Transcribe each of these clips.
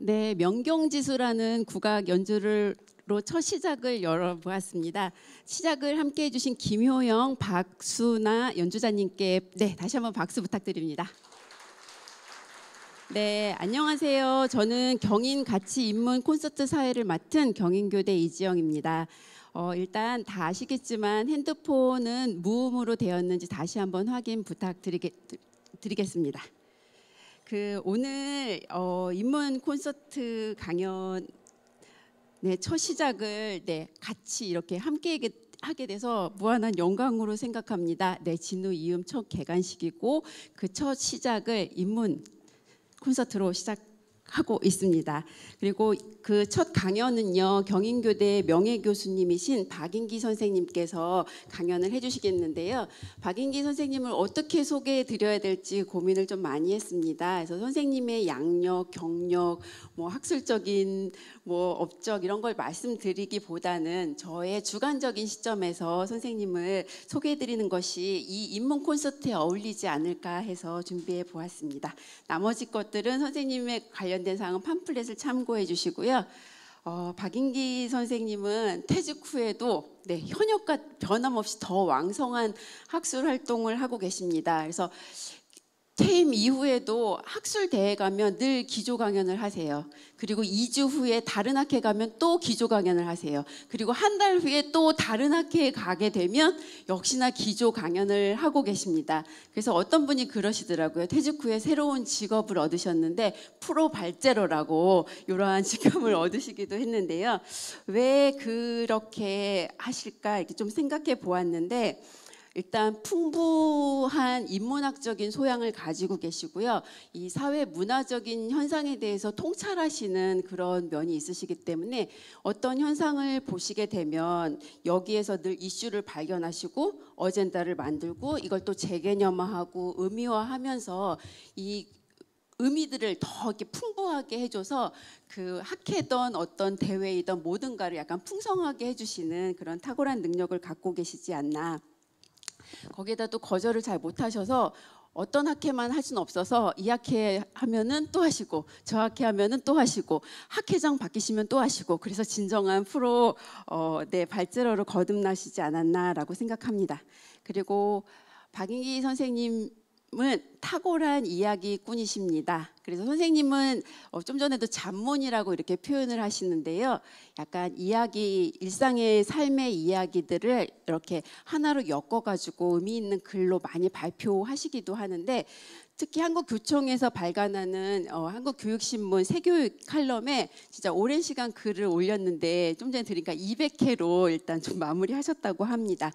네, 명경지수라는 국악 연주로 첫 시작을 열어보았습니다. 시작을 함께 해주신 김효영, 박수나 연주자님께 다시 한번 박수 부탁드립니다. 네, 안녕하세요. 저는 경인 가치 입문 콘서트 사회를 맡은 경인교대 이지영입니다. 일단 다 아시겠지만 핸드폰은 무음으로 되었는지 다시 한번 확인 부탁드리겠습니다. 오늘 입문 콘서트 강연 첫 시작을 같이 이렇게 함께 하게 돼서 무한한 영광으로 생각합니다. 진우 이음 첫 개관식이고 그 첫 시작을 입문 콘서트로 시작하고 있습니다. 그리고 그 첫 강연은요, 경인교대 명예교수님이신 박인기 선생님께서 강연을 해주시겠는데요. 박인기 선생님을 어떻게 소개해 드려야 될지 고민을 좀 많이 했습니다. 그래서 선생님의 양력, 경력, 학술적인 업적 이런 걸 말씀드리기보다는 저의 주관적인 시점에서 선생님을 소개해 드리는 것이 이 입문 콘서트에 어울리지 않을까 해서 준비해 보았습니다. 나머지 것들은 선생님의 관련된 사항은 팜플렛을 참고해 주시고요. 박인기 선생님은 퇴직 후에도 현역과 변함없이 더 왕성한 학술 활동을 하고 계십니다. 그래서 퇴임 이후에도 학술 대회 가면 늘 기조 강연을 하세요. 그리고 2주 후에 다른 학회 가면 또 기조 강연을 하세요. 그리고 한 달 후에 또 다른 학회에 가게 되면 역시나 기조 강연을 하고 계십니다. 그래서 어떤 분이 그러시더라고요. 퇴직 후에 새로운 직업을 얻으셨는데 프로 발제로라고 이러한 직업을 얻으시기도 했는데요. 왜 그렇게 하실까 이렇게 좀 생각해 보았는데, 일단 풍부한 인문학적인 소양을 가지고 계시고요. 이 사회 문화적인 현상에 대해서 통찰하시는 그런 면이 있으시기 때문에 어떤 현상을 보시게 되면 여기에서 늘 이슈를 발견하시고 어젠다를 만들고 이걸 또 재개념화하고 의미화하면서 이 의미들을 더 이렇게 풍부하게 해줘서 그 학회든 어떤 대회이든 모든가를 약간 풍성하게 해주시는 그런 탁월한 능력을 갖고 계시지 않나. 거기에다 또 거절을 잘 못하셔서 어떤 학회만 할 수는 없어서 이 학회 하면은 또 하시고 저 학회 하면은 또 하시고 학회장 바뀌시면 또 하시고, 그래서 진정한 프로 발제로로 거듭나시지 않았나라고 생각합니다. 그리고 박인기 선생님은 탁월한 이야기꾼이십니다. 그래서 선생님은 좀 전에도 잡문이라고 이렇게 표현을 하시는데요. 약간 일상의 삶의 이야기들을 이렇게 하나로 엮어가지고 의미 있는 글로 많이 발표하시기도 하는데, 특히 한국교총에서 발간하는 한국교육신문 새교육 칼럼에 진짜 오랜 시간 글을 올렸는데 좀 전에 들으니까 200회로 일단 좀 마무리하셨다고 합니다.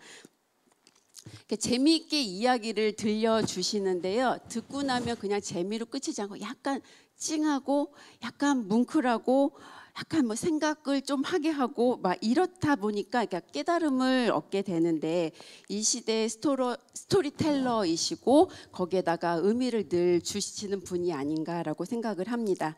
재미있게 이야기를 들려주시는데요. 듣고 나면 그냥 재미로 끝이지 않고 약간 찡하고 약간 뭉클하고 약간 생각을 좀 하게 하고 이렇다 보니까 깨달음을 얻게 되는데, 이 시대의 스토리텔러이시고 거기에다가 의미를 늘 주시는 분이 아닌가라고 생각을 합니다.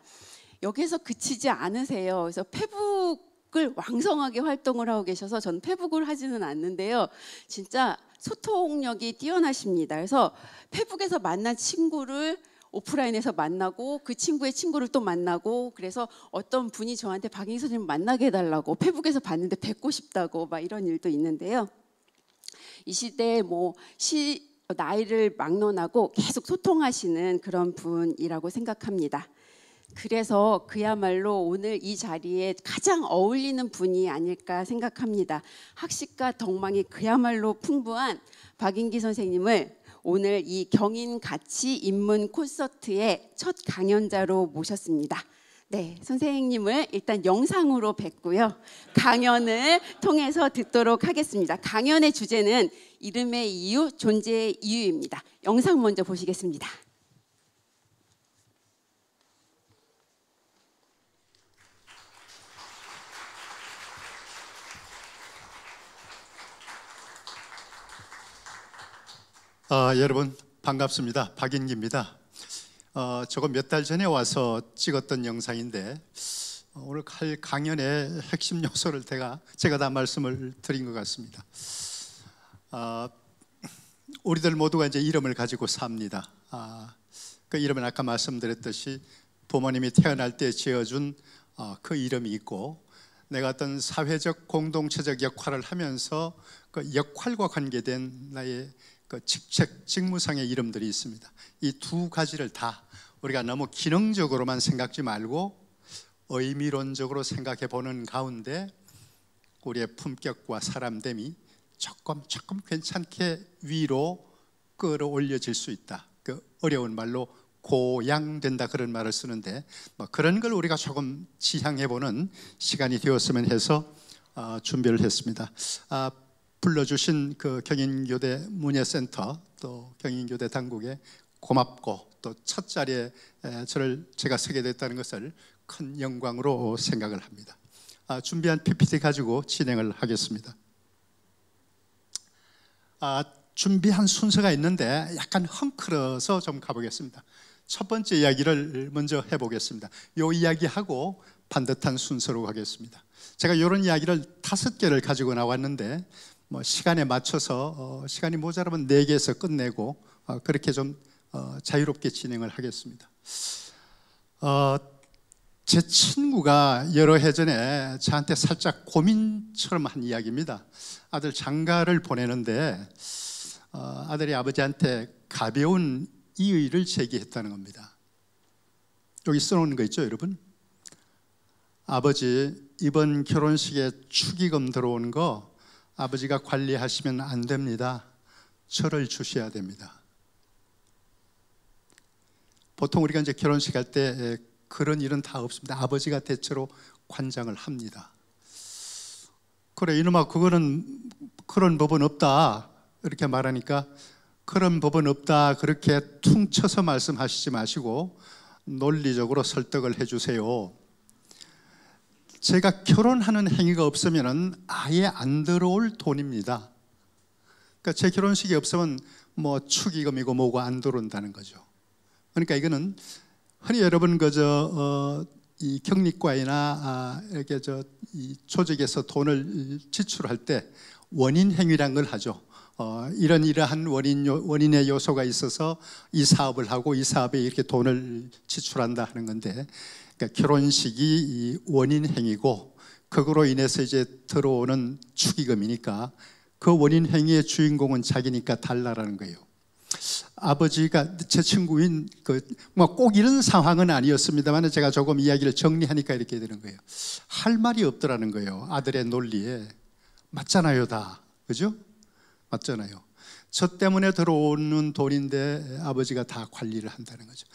여기서 그치지 않으세요. 그래서 페북을 왕성하게 활동을 하고 계셔서 저는 페북을 하지는 않는데요. 진짜 소통력이 뛰어나십니다. 그래서 페북에서 만난 친구를 오프라인에서 만나고 그 친구의 친구를 또 만나고, 그래서 어떤 분이 저한테 박인기 선생님 만나게 해달라고 페북에서 봤는데 뵙고 싶다고 이런 일도 있는데요. 이 시대에 나이를 막론하고 계속 소통하시는 그런 분이라고 생각합니다. 그래서 그야말로 오늘 이 자리에 가장 어울리는 분이 아닐까 생각합니다. 학식과 덕망이 그야말로 풍부한 박인기 선생님을 오늘 이 경인 가치 입문 콘서트의 첫 강연자로 모셨습니다. 선생님을 일단 영상으로 뵙고요. 강연을 통해서 듣도록 하겠습니다. 강연의 주제는 이름의 이유, 존재의 이유입니다. 영상 먼저 보시겠습니다. 여러분 반갑습니다. 박인기입니다. 저거 몇 달 전에 와서 찍었던 영상인데 오늘 할 강연의 핵심 요소를 제가 다 말씀을 드린 것 같습니다. 우리들 모두가 이제 이름을 가지고 삽니다. 그 이름은 아까 말씀드렸듯이 부모님이 태어날 때 지어준 그 이름이 있고, 내가 어떤 사회적 공동체적 역할을 하면서 그 역할과 관계된 나의 그 직무상의 이름들이 있습니다. 이 두 가지를 다 우리가 너무 기능적으로만 생각지 말고 의미론적으로 생각해 보는 가운데 우리의 품격과 사람됨이 조금 괜찮게 위로 끌어올려질 수 있다. 그 어려운 말로 고양된다 그런 말을 쓰는데, 그런 걸 우리가 조금 지향해 보는 시간이 되었으면 해서 준비를 했습니다. 불러주신 그 경인교대 문예센터 또 경인교대 당국에 고맙고, 또 첫 자리에 제가 서게 됐다는 것을 큰 영광으로 생각을 합니다. 준비한 PPT 가지고 진행을 하겠습니다. 준비한 순서가 있는데 약간 헝클어서 좀 가보겠습니다. 첫 번째 이야기를 먼저 해보겠습니다. 이 이야기하고 반듯한 순서로 가겠습니다. 제가 이런 이야기를 5개를 가지고 나왔는데 시간에 맞춰서 시간이 모자라면 4개에서 끝내고 그렇게 좀 자유롭게 진행을 하겠습니다. 제 친구가 여러 해 전에 저한테 살짝 고민처럼 한 이야기입니다. 아들 장가를 보내는데 아들이 아버지한테 가벼운 이의를 제기했다는 겁니다. 여기 써놓은 거 있죠, 여러분? 아버지, 이번 결혼식에 축의금 들어오는 거 아버지가 관리하시면 안 됩니다. 저를 주셔야 됩니다. 보통 우리가 이제 결혼식 할 때 그런 일은 다 없습니다. 아버지가 대체로 관장을 합니다. 그래, 이놈아, 그거는 그런 법은 없다 이렇게 말하니까, 그런 법은 없다 그렇게 퉁쳐서 말씀하시지 마시고 논리적으로 설득을 해주세요. 제가 결혼하는 행위가 없으면 아예 안 들어올 돈입니다. 그러니까 제 결혼식이 없으면 뭐 축의금이고 뭐고 안 들어온다는 거죠. 그러니까 이거는 흔히 여러분 이 경리과이나 이렇게 이 조직에서 돈을 지출할 때 원인 행위란 걸 하죠. 이러한 원인의 요소가 있어서 이 사업을 하고 이 사업에 이렇게 돈을 지출한다 하는 건데, 그러니까 결혼식이 이 원인 행위고 그거로 인해서 이제 들어오는 축의금이니까 그 원인 행위의 주인공은 자기니까 달라라는 거예요. 아버지가 제 친구인 꼭 이런 상황은 아니었습니다만 제가 조금 이야기를 정리하니까 이렇게 되는 거예요. 할 말이 없더라는 거예요. 아들의 논리에. 맞잖아요, 다. 그죠? 맞잖아요. 저 때문에 들어오는 돈인데 아버지가 다 관리를 한다는 거죠.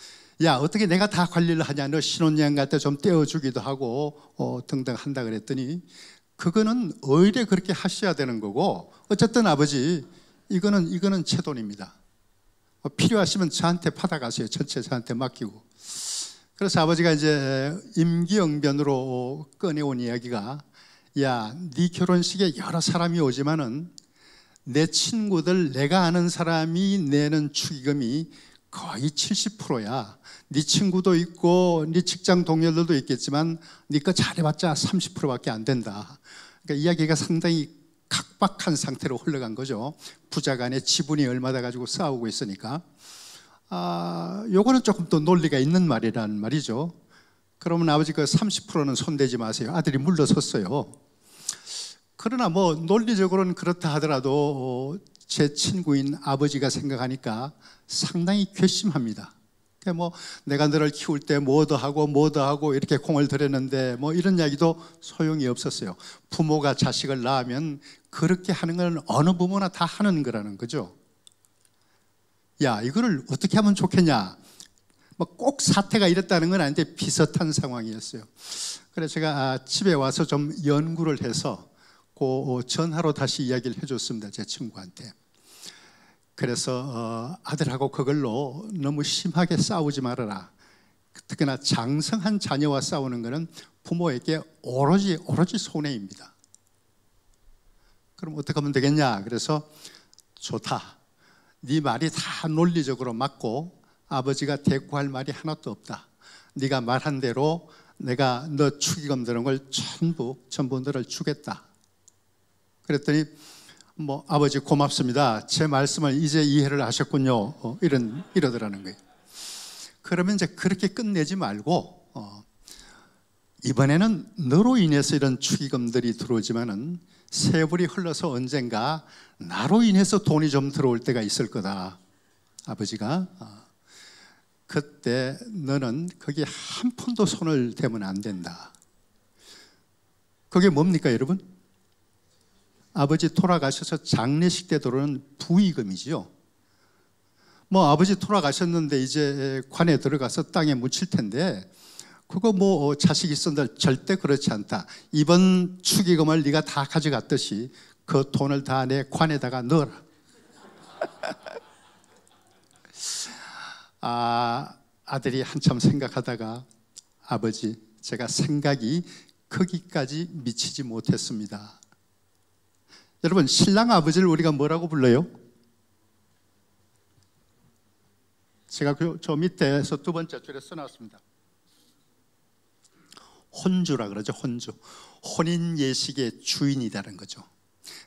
야, 어떻게 내가 다 관리를 하냐? 너 신혼여행 갈 때 좀 떼어주기도 하고 등등 한다 그랬더니, 그거는 오히려 그렇게 하셔야 되는 거고, 어쨌든 아버지 이거는 제 돈입니다. 필요하시면 저한테 받아가세요. 전체 저한테 맡기고. 그래서 아버지가 이제 임기응변으로 꺼내온 이야기가, 야, 네 결혼식에 여러 사람이 오지만은 내 친구들, 내가 아는 사람이 내는 축의금이 거의 70%야. 네 친구도 있고 네 직장 동료들도 있겠지만 네 거 잘해봤자 30%밖에 안 된다. 그러니까 이야기가 상당히 각박한 상태로 흘러간 거죠. 부자 간에 지분이 얼마다 가지고 싸우고 있으니까. 요거는 조금 더 논리가 있는 말이란 말이죠. 그러면 아버지 그 30%는 손대지 마세요. 아들이 물러섰어요. 그러나 뭐 논리적으로는 그렇다 하더라도 제 친구인 아버지가 생각하니까 상당히 괘씸합니다. 뭐 내가 너를 키울 때 뭐 더 하고 이렇게 공을 들였는데 뭐 이런 이야기도 소용이 없었어요. 부모가 자식을 낳으면 그렇게 하는 건 어느 부모나 다 하는 거라는 거죠. 야, 이거를 어떻게 하면 좋겠냐. 뭐 꼭 사태가 이랬다는 건 아닌데 비슷한 상황이었어요. 그래서 제가 집에 와서 좀 연구를 해서 그 전화로 다시 이야기를 해줬습니다. 제 친구한테. 그래서 아들하고 그걸로 너무 심하게 싸우지 말아라. 특히나 장성한 자녀와 싸우는 것은 부모에게 오로지 손해입니다. 그럼 어떻게 하면 되겠냐. 그래서 좋다. 네 말이 다 논리적으로 맞고 아버지가 대꾸할 말이 하나도 없다. 네가 말한 대로 내가 너 축의금 드는 걸 전부 너를 주겠다. 그랬더니 뭐 아버지 고맙습니다. 제 말씀을 이제 이해를 하셨군요. 이러더라는 거예요. 그러면 이제 그렇게 끝내지 말고 이번에는 너로 인해서 이런 축의금들이 들어오지만은 세월이 흘러서 언젠가 나로 인해서 돈이 좀 들어올 때가 있을 거다. 아버지가 그때 너는 거기에 한 푼도 손을 대면 안 된다. 그게 뭡니까 여러분? 아버지 돌아가셔서 장례식 때 들어오는 부의금이지요. 뭐 아버지 돌아가셨는데 이제 관에 들어가서 땅에 묻힐 텐데 그거 뭐 자식 있었는데 절대 그렇지 않다. 이번 축의금을 네가 다 가져갔듯이 그 돈을 다 내 관에다가 넣어라. 아들이 한참 생각하다가 아버지 제가 생각이 거기까지 미치지 못했습니다. 여러분 신랑 아버지를 우리가 뭐라고 불러요? 제가 저 밑에서 두 번째 줄에 써놨습니다. 혼주라 그러죠. 혼주. 혼인 예식의 주인이라는 거죠.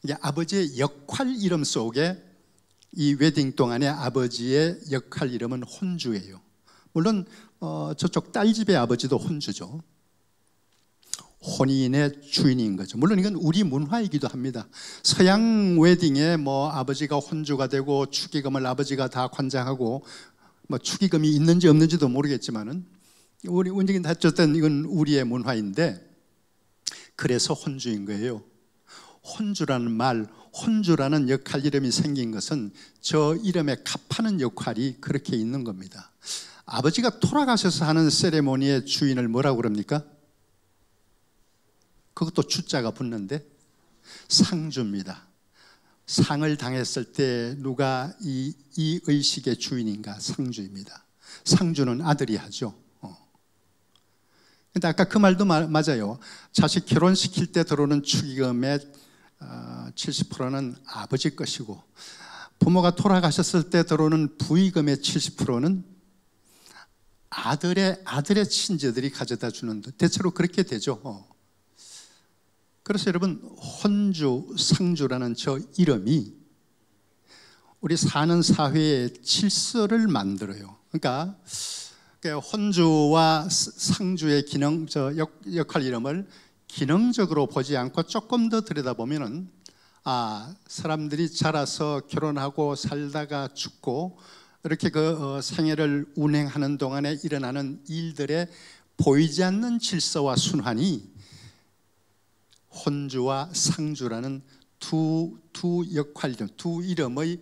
이게 아버지의 역할 이름 속에 이 웨딩 동안에 아버지의 역할 이름은 혼주예요. 물론 저쪽 딸 집의 아버지도 혼주죠. 혼인의 주인인 거죠. 물론 이건 우리 문화이기도 합니다. 서양 웨딩에 뭐 아버지가 혼주가 되고 축의금을 아버지가 다 관장하고 뭐 축의금이 있는지 없는지도 모르겠지만은 우리 운적인 어쨌든 이건 우리의 문화인데 그래서 혼주인 거예요. 혼주라는 말, 혼주라는 역할 이름이 생긴 것은 저 이름에 갑하는 역할이 그렇게 있는 겁니다. 아버지가 돌아가셔서 하는 세레모니의 주인을 뭐라고 그럽니까? 그것도 주자가 붙는데 상주입니다. 상을 당했을 때 누가 이 의식의 주인인가? 상주입니다. 상주는 아들이 하죠. 근데 아까 그 말도 맞아요. 자식 결혼시킬 때 들어오는 축의금의 70%는 아버지 것이고 부모가 돌아가셨을 때 들어오는 부의금의 70%는 아들의 친지들이 가져다 주는 대체로 그렇게 되죠. 그래서 여러분 혼주, 상주라는 저 이름이 우리 사는 사회의 질서를 만들어요. 그러니까 혼주와 상주의 기능, 역할 이름을 기능적으로 보지 않고 조금 더 들여다보면은 사람들이 자라서 결혼하고 살다가 죽고 이렇게 그 생애를 운행하는 동안에 일어나는 일들의 보이지 않는 질서와 순환이 혼주와 상주라는 두 역할, 두 이름의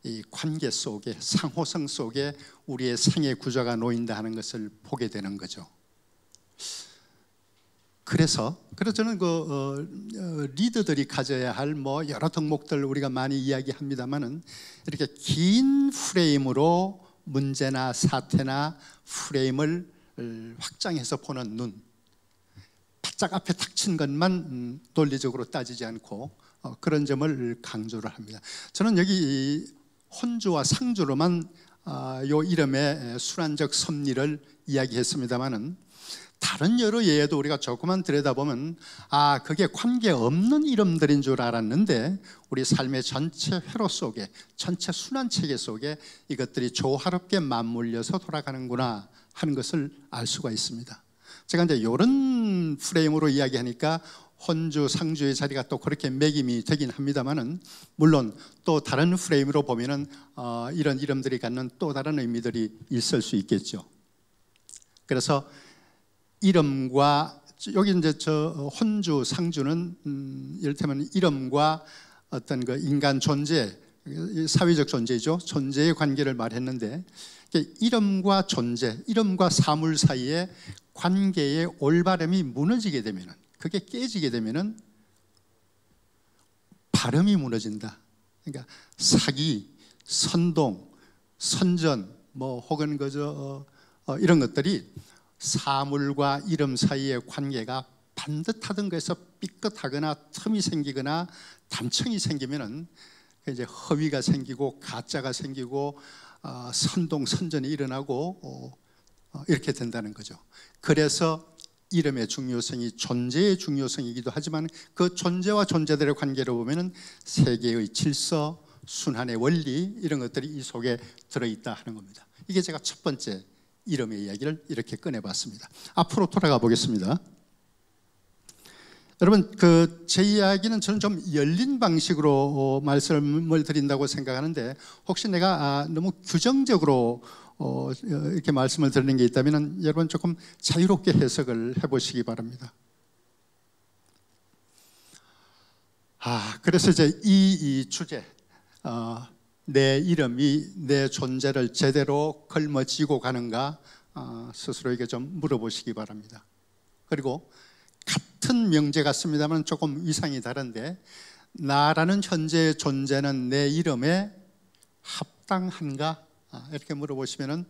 이 관계 속에 상호성 속에 우리의 생애 구조가 놓인다 하는 것을 보게 되는 거죠. 그래서 저는 리더들이 가져야 할 뭐 여러 덕목들 우리가 많이 이야기합니다만은 이렇게 긴 프레임으로 문제나 사태나 프레임을 확장해서 보는 눈, 바짝 앞에 닥친 것만 논리적으로 따지지 않고 그런 점을 강조를 합니다. 저는 여기 혼주와 상주로만 요 이름의 순환적 섭리를 이야기했습니다만은 다른 여러 예에도 우리가 조금만 들여다보면 그게 관계없는 이름들인 줄 알았는데 우리 삶의 전체 회로 속에 전체 순환체계 속에 이것들이 조화롭게 맞물려서 돌아가는구나 하는 것을 알 수가 있습니다. 제가 이제 이런 프레임으로 이야기하니까 혼주, 상주의 자리가 또 그렇게 매김이 되긴 합니다만은 물론 또 다른 프레임으로 보면은 이런 이름들이 갖는 또 다른 의미들이 있을 수 있겠죠. 그래서 이름과 여기 이제 저 혼주, 상주는 이를테면 이름과 어떤 그 인간 존재, 사회적 존재죠. 존재의 관계를 말했는데 이름과 존재, 이름과 사물 사이에 관계의 올바름이 무너지게 되면은 그게 깨지게 되면은 발음이 무너진다. 그러니까 사기, 선동, 선전, 뭐 혹은 그저 이런 것들이 사물과 이름 사이의 관계가 반듯하던 것에서 삐끗하거나 틈이 생기거나 단청이 생기면은 이제 허위가 생기고 가짜가 생기고 선동, 선전이 일어나고 이렇게 된다는 거죠. 그래서 이름의 중요성이 존재의 중요성이기도 하지만 그 존재와 존재들의 관계를 보면은 세계의 질서, 순환의 원리 이런 것들이 이 속에 들어있다 하는 겁니다. 이게 제가 첫 번째 이름의 이야기를 이렇게 꺼내봤습니다. 앞으로 돌아가 보겠습니다. 여러분, 제 이야기는 저는 좀 열린 방식으로 말씀을 드린다고 생각하는데, 혹시 내가 너무 규정적으로 이렇게 말씀을 드리는 게 있다면 여러분 조금 자유롭게 해석을 해보시기 바랍니다. 그래서 이제 이 주제, 내 이름이 내 존재를 제대로 걸머쥐고 가는가, 스스로에게 좀 물어보시기 바랍니다. 그리고 같은 명제 같습니다만 조금 위상이 다른데, 나라는 현재의 존재는 내 이름에 합당한가? 이렇게 물어보시면은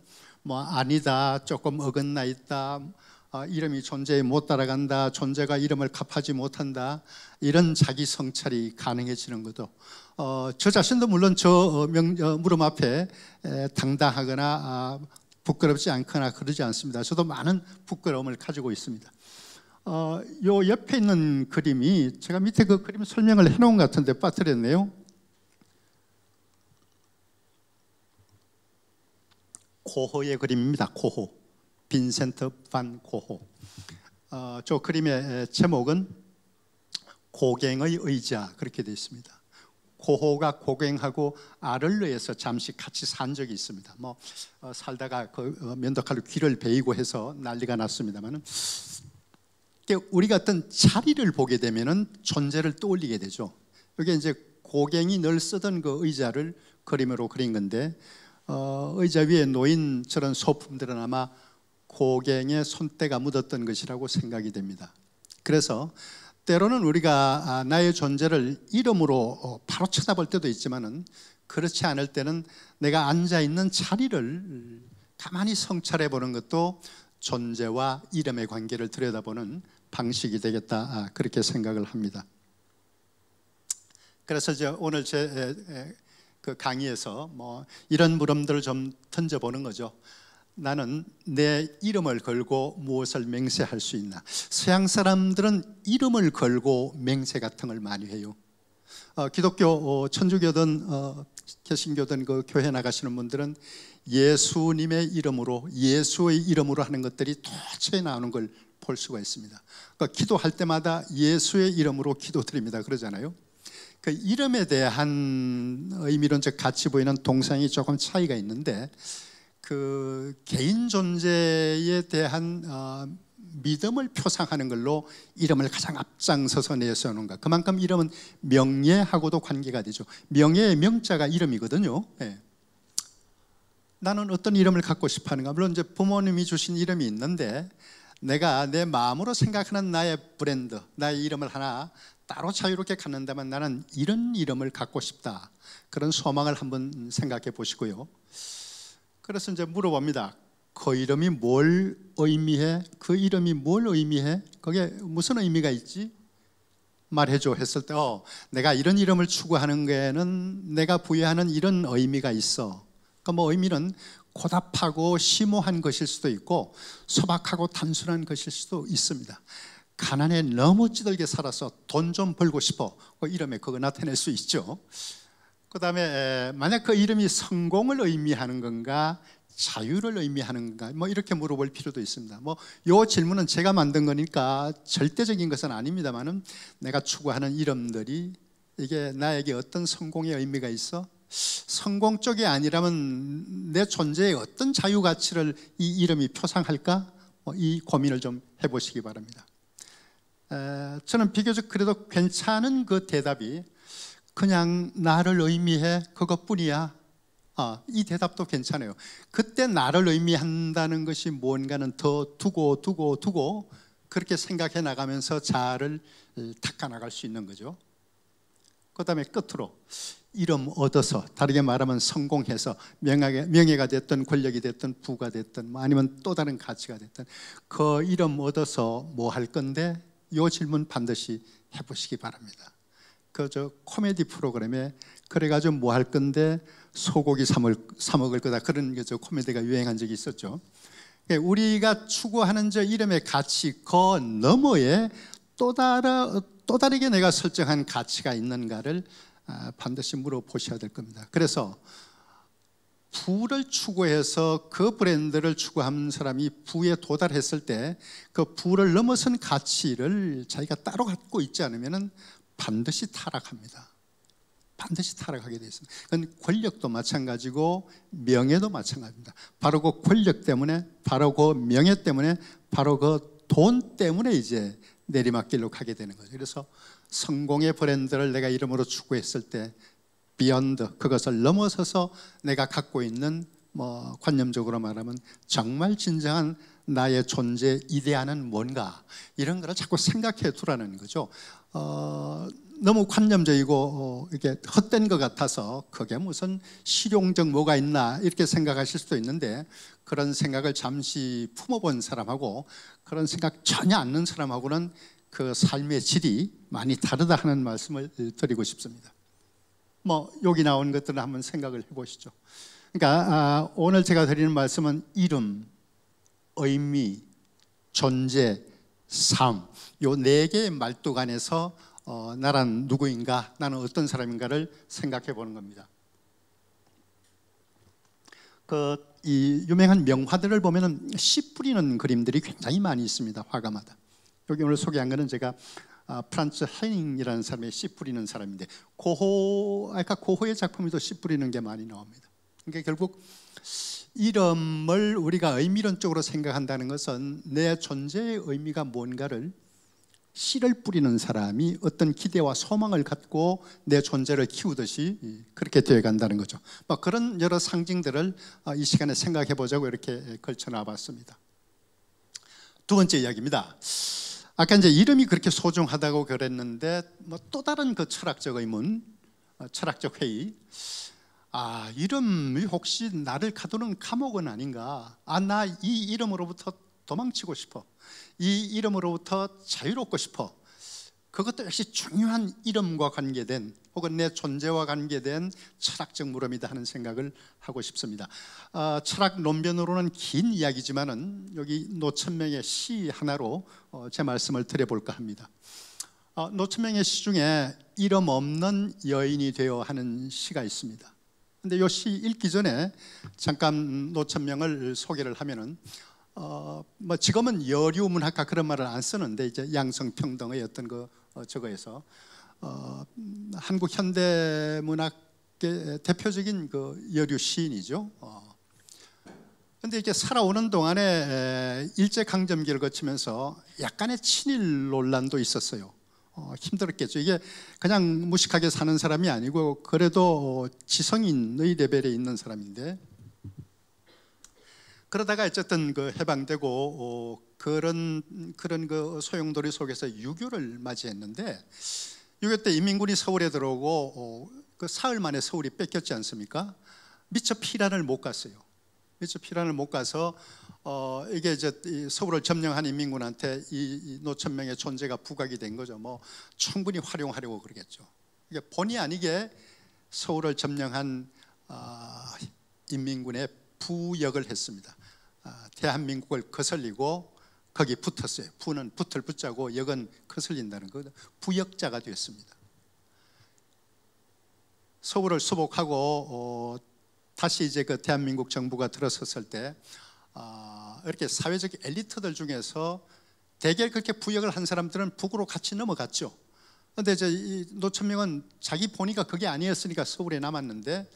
아니다, 조금 어긋나 있다, 이름이 존재에 못 따라간다, 존재가 이름을 값하지 못한다, 이런 자기 성찰이 가능해지는 것도, 저 자신도 물론 저 물음 앞에 당당하거나 부끄럽지 않거나 그러지 않습니다. 저도 많은 부끄러움을 가지고 있습니다. 요 옆에 있는 그림이, 제가 밑에 그 그림 설명을 해놓은 것 같은데 빠뜨렸네요. 고호의 그림입니다. 고호, 빈센트 반 고호. 저 그림의 제목은 고갱의 의자, 그렇게 되어 있습니다. 고호가 고갱하고 아를르에서 잠시 같이 산 적이 있습니다. 살다가 그 면도칼로 귀를 베이고 해서 난리가 났습니다만은, 우리가 어떤 자리를 보게 되면은 존재를 떠올리게 되죠. 여기 이제 고갱이 늘 쓰던 그 의자를 그림으로 그린 건데, 의자 위에 놓인 저런 소품들은 아마 고갱의 손때가 묻었던 것이라고 생각이 됩니다. 그래서 때로는 우리가 나의 존재를 이름으로 바로 쳐다볼 때도 있지만은, 그렇지 않을 때는 내가 앉아 있는 자리를 가만히 성찰해 보는 것도 존재와 이름의 관계를 들여다보는 방식이 되겠다, 그렇게 생각을 합니다. 그래서 오늘 제 그 강의에서 이런 물음들을 좀 던져보는 거죠. 나는 내 이름을 걸고 무엇을 맹세할 수 있나? 서양 사람들은 이름을 걸고 맹세 같은 걸 많이 해요. 기독교, 천주교든 개신교든 그 교회 나가시는 분들은 예수님의 이름으로, 예수의 이름으로 하는 것들이 도처에 나오는 걸 볼 수가 있습니다. 그러니까 기도할 때마다 예수의 이름으로 기도드립니다, 그러잖아요. 그 이름에 대한 의미론적 가치 보이는 동상이 조금 차이가 있는데, 그 개인 존재에 대한 믿음을 표상하는 걸로 이름을 가장 앞장서서 내세우는가. 그만큼 이름은 명예하고도 관계가 되죠. 명예의 명자가 이름이거든요. 네. 나는 어떤 이름을 갖고 싶어 하는가. 물론 이제 부모님이 주신 이름이 있는데, 내가 내 마음으로 생각하는 나의 브랜드, 나의 이름을 하나 따로 자유롭게 갖는다면 나는 이런 이름을 갖고 싶다, 그런 소망을 한번 생각해 보시고요. 그래서 이제 물어봅니다. 그 이름이 뭘 의미해? 그 이름이 뭘 의미해? 그게 무슨 의미가 있지? 말해줘 했을 때, 내가 이런 이름을 추구하는 게는 내가 부여하는 이런 의미가 있어. 그러니까 의미는 고답하고 심오한 것일 수도 있고 소박하고 단순한 것일 수도 있습니다. 가난에 너무 찌들게 살아서 돈 좀 벌고 싶어, 그 이름에 그거 나타낼 수 있죠. 그 다음에 만약 그 이름이 성공을 의미하는 건가, 자유를 의미하는 건가, 이렇게 물어볼 필요도 있습니다. 요 질문은 제가 만든 거니까 절대적인 것은 아닙니다만은, 내가 추구하는 이름들이 이게 나에게 어떤 성공의 의미가 있어? 성공 쪽이 아니라면 내 존재의 어떤 자유 가치를 이 이름이 표상할까? 이 고민을 좀 해보시기 바랍니다. 저는 비교적 그래도 괜찮은 그 대답이 그냥 나를 의미해, 그것뿐이야, 이 대답도 괜찮아요. 그때 나를 의미한다는 것이 뭔가는 더 두고 그렇게 생각해 나가면서 자아를 닦아 나갈 수 있는 거죠. 그 다음에 끝으로 이름 얻어서, 다르게 말하면 성공해서 명예가 됐든 권력이 됐든 부가 됐든 아니면 또 다른 가치가 됐든 그 이름 얻어서 뭐 할 건데, 이 질문 반드시 해보시기 바랍니다. 저 코미디 프로그램에 그래가지고 뭐 할 건데 소고기 사 먹을 거다, 그런 저 코미디가 유행한 적이 있었죠. 우리가 추구하는 저 이름의 가치 그 너머에 또 다르게 내가 설정한 가치가 있는가를 반드시 물어보셔야 될 겁니다. 그래서 부를 추구해서 그 브랜드를 추구하는 사람이 부에 도달했을 때 그 부를 넘어선 가치를 자기가 따로 갖고 있지 않으면 반드시 타락합니다. 반드시 타락하게 되어 있습니다. 그건 권력도 마찬가지고 명예도 마찬가지입니다. 바로 그 권력 때문에, 바로 그 명예 때문에, 바로 그 돈 때문에 이제 내리막길로 가게 되는 거죠. 그래서 성공의 브랜드를 내가 이름으로 추구했을 때 비욘드, 그것을 넘어서서 내가 갖고 있는 관념적으로 말하면 정말 진정한 나의 존재 이데아는 뭔가, 이런 거를 자꾸 생각해 두라는 거죠. 너무 관념적이고 이게 헛된 것 같아서 그게 무슨 실용적 뭐가 있나 이렇게 생각하실 수도 있는데, 그런 생각을 잠시 품어본 사람하고 그런 생각 전혀 않는 사람하고는 그 삶의 질이 많이 다르다 하는 말씀을 드리고 싶습니다. 여기 나온 것들을 한번 생각을 해보시죠. 그러니까 오늘 제가 드리는 말씀은 이름, 의미, 존재, 삶, 요 네 개의 말뚝안에서 나란 누구인가, 나는 어떤 사람인가를 생각해 보는 겁니다. 이 유명한 명화들을 보면은 씨 뿌리는 그림들이 굉장히 많이 있습니다. 화가마다. 여기 오늘 소개한 거는 제가 프란츠 헤닝이라는 사람의 씨 뿌리는 사람인데, 아까 고호의 작품에도 씨 뿌리는 게 많이 나옵니다. 그러니까 결국 이름을 우리가 의미론적으로 생각한다는 것은 내 존재의 의미가 뭔가를 씨를 뿌리는 사람이 어떤 기대와 소망을 갖고 내 존재를 키우듯이 그렇게 되어 간다는 거죠. 그런 여러 상징들을 이 시간에 생각해 보자고 이렇게 걸쳐놔 봤습니다. 두 번째 이야기입니다. 아까 이제 이름이 그렇게 소중하다고 그랬는데 또 다른 그 철학적 의문, 철학적 회의. 이름이 혹시 나를 가두는 감옥은 아닌가? 나 이 이름으로부터 도망치고 싶어. 이 이름으로부터 자유롭고 싶어. 그것도 역시 중요한 이름과 관계된, 혹은 내 존재와 관계된 철학적 물음이다 하는 생각을 하고 싶습니다. 철학 논변으로는 긴 이야기지만은 여기 노천명의 시 하나로 제 말씀을 드려볼까 합니다. 노천명의 시 중에 이름 없는 여인이 되어 하는 시가 있습니다. 근데 이 시 읽기 전에 잠깐 노천명을 소개를 하면은 지금은 여류문학과 그런 말을 안 쓰는데, 이제 양성평등의 어떤 저거에서 한국 현대문학의 대표적인 그 여류 시인이죠. 근데 이렇게 살아오는 동안에 일제강점기를 거치면서 약간의 친일 논란도 있었어요. 힘들었겠죠. 이게 그냥 무식하게 사는 사람이 아니고 그래도 지성인의 레벨에 있는 사람인데, 그러다가 어쨌든 해방되고 그런 그 소용돌이 속에서 유교를 맞이했는데, 유교 때 인민군이 서울에 들어오고 그 사흘 만에 서울이 뺏겼지 않습니까? 미처 피란을 못 갔어요. 미처 피란을 못 가서 이게 이제 서울을 점령한 인민군한테 이 노천명의 존재가 부각이 된 거죠. 충분히 활용하려고 그러겠죠. 이게 본의 아니게 서울을 점령한 인민군의 부역을 했습니다. 대한민국을 거슬리고 거기 붙었어요. 부는 붙을 붙자고 역은 거슬린다는 거, 부역자가 되었습니다. 서울을 수복하고 다시 이제 그 대한민국 정부가 들어섰을 때 이렇게 사회적 엘리트들 중에서 대개 그렇게 부역을 한 사람들은 북으로 같이 넘어갔죠. 그런데 이제 이 노천명은 자기 본의가 그게 아니었으니까 서울에 남았는데,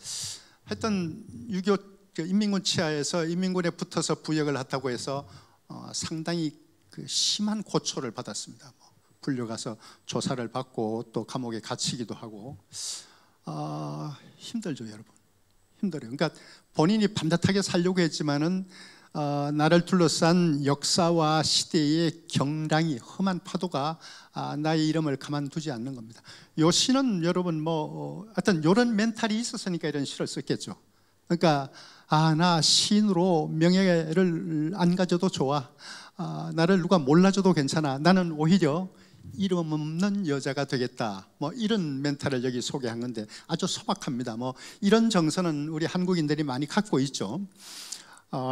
하여튼 유교 인민군 치하에서 인민군에 붙어서 부역을 했다고 해서 상당히 그 심한 고초를 받았습니다. 불려가서 조사를 받고 또 감옥에 갇히기도 하고. 힘들죠, 여러분. 힘들어요. 그러니까 본인이 반듯하게 살려고 했지만은 나를 둘러싼 역사와 시대의 경랑이, 험한 파도가 나의 이름을 가만두지 않는 겁니다. 요 시는 여러분 하여튼 이런 멘탈이 있었으니까 이런 시를 썼겠죠. 그러니까 나 시인으로 명예를 안 가져도 좋아. 나를 누가 몰라줘도 괜찮아. 나는 오히려 이름 없는 여자가 되겠다. 이런 멘탈을 여기 소개한 건데 아주 소박합니다. 이런 정서는 우리 한국인들이 많이 갖고 있죠.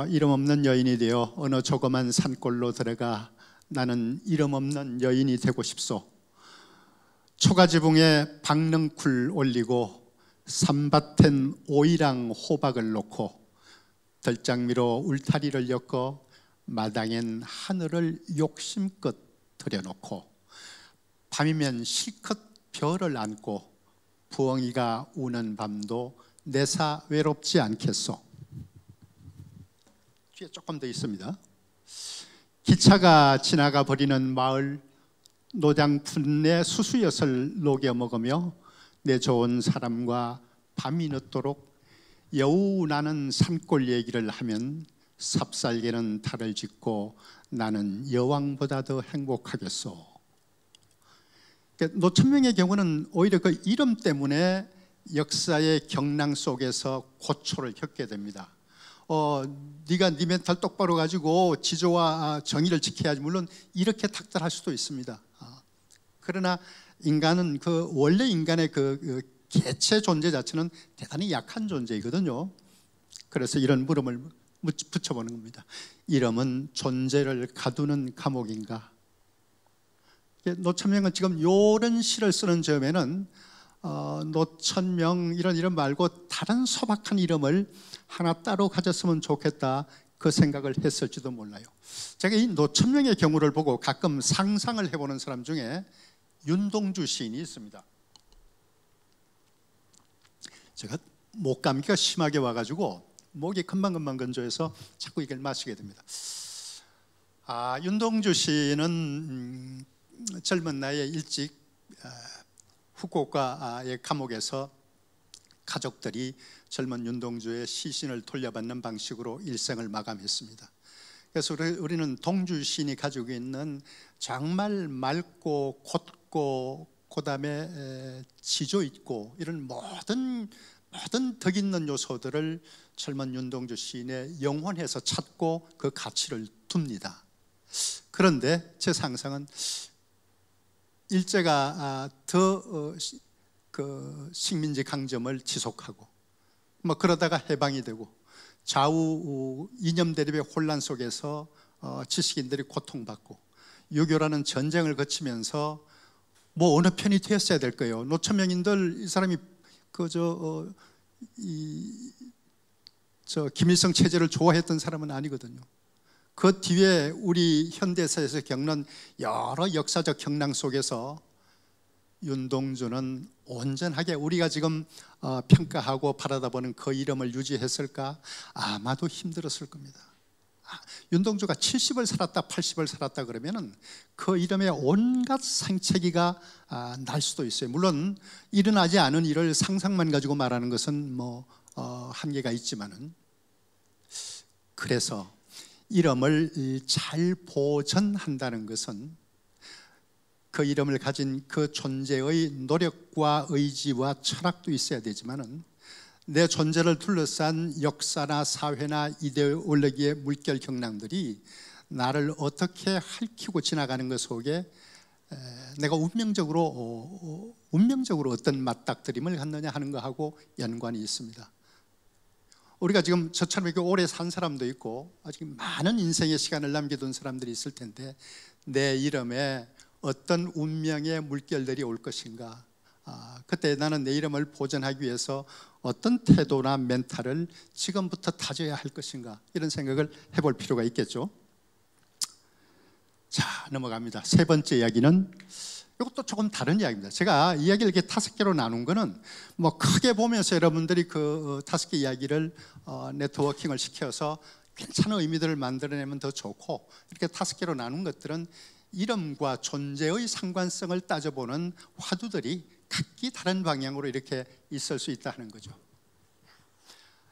이름 없는 여인이 되어 어느 조그만 산골로 들어가 나는 이름 없는 여인이 되고 싶소. 초가지붕에 박넝쿨 올리고 산밭엔 오이랑 호박을 놓고 들장미로 울타리를 엮어 마당엔 하늘을 욕심껏 들여놓고 밤이면 실컷 별을 안고 부엉이가 우는 밤도 내사 외롭지 않겠소. 뒤에 조금 더 있습니다. 기차가 지나가 버리는 마을 노장 풋내 수수엿을 녹여 먹으며 내 좋은 사람과 밤이 늦도록 여우 나는 산골 얘기를 하면 삽살개는 달을 짓고 나는 여왕보다 더 행복하겠소. 노천명의 경우는 오히려 그 이름 때문에 역사의 경랑 속에서 고초를 겪게 됩니다. 네가 네 멘탈 똑바로 가지고 지조와 정의를 지켜야지. 물론 이렇게 탁달할 수도 있습니다. 그러나 인간은 원래 인간의 그 개체 존재 자체는 대단히 약한 존재이거든요. 그래서 이런 물음을 붙여보는 겁니다. 이름은 존재를 가두는 감옥인가? 노천명은 지금 이런 시를 쓰는 점에는 노천명 이런 이름 말고 다른 소박한 이름을 하나 따로 가졌으면 좋겠다, 그 생각을 했을지도 몰라요. 제가 이 노천명의 경우를 보고 가끔 상상을 해보는 사람 중에 윤동주 시인이 있습니다. 제가 목감기가 심하게 와가지고 목이 금방금방 건조해서 자꾸 이걸 마시게 됩니다. 윤동주 시인은 젊은 나이에 일찍 후쿠오카의 감옥에서 가족들이 젊은 윤동주의 시신을 돌려받는 방식으로 일생을 마감했습니다. 그래서 우리는 동주 시인이 가지고 있는 정말 맑고 곧고 그다음에 지조 있고 이런 모든 덕 있는 요소들을 젊은 윤동주 시인의 영혼에서 찾고 그 가치를 둡니다. 그런데 제 상상은 일제가 더 식민지 강점을 지속하고 그러다가 해방이 되고 좌우 이념 대립의 혼란 속에서 지식인들이 고통받고 6.25라는 전쟁을 거치면서 어느 편이 되었어야 될 거예요. 노천명인들 이 사람이 김일성 체제를 좋아했던 사람은 아니거든요. 그 뒤에 우리 현대사에서 겪는 여러 역사적 경랑 속에서 윤동주는 온전하게 우리가 지금 평가하고 바라다보는 그 이름을 유지했을까? 아마도 힘들었을 겁니다. 윤동주가 70을 살았다 80을 살았다 그러면은 그 이름에 온갖 상처기가 날 수도 있어요. 물론 일어나지 않은 일을 상상만 가지고 말하는 것은 한계가 있지만은, 그래서 이름을 잘 보존한다는 것은 그 이름을 가진 그 존재의 노력과 의지와 철학도 있어야 되지만은 내 존재를 둘러싼 역사나 사회나 이데올로기의 물결 경랑들이 나를 어떻게 핥히고 지나가는 것 속에 내가 운명적으로 어떤 맞닥뜨림을 갖느냐 하는 것하고 연관이 있습니다. 우리가 지금 저처럼 이렇게 오래 산 사람도 있고 아직 많은 인생의 시간을 남겨둔 사람들이 있을 텐데 내 이름에 어떤 운명의 물결들이 올 것인가, 그때 나는 내 이름을 보존하기 위해서 어떤 태도나 멘탈을 지금부터 다져야 할 것인가, 이런 생각을 해볼 필요가 있겠죠. 자, 넘어갑니다. 세 번째 이야기는 이것도 조금 다른 이야기입니다. 제가 이야기를 이렇게 5개로 나눈 거는 크게 보면서 여러분들이 그 5개 이야기를 네트워킹을 시켜서 괜찮은 의미들을 만들어내면 더 좋고, 이렇게 5개로 나눈 것들은 이름과 존재의 상관성을 따져보는 화두들이 각기 다른 방향으로 이렇게 있을 수 있다는 거죠.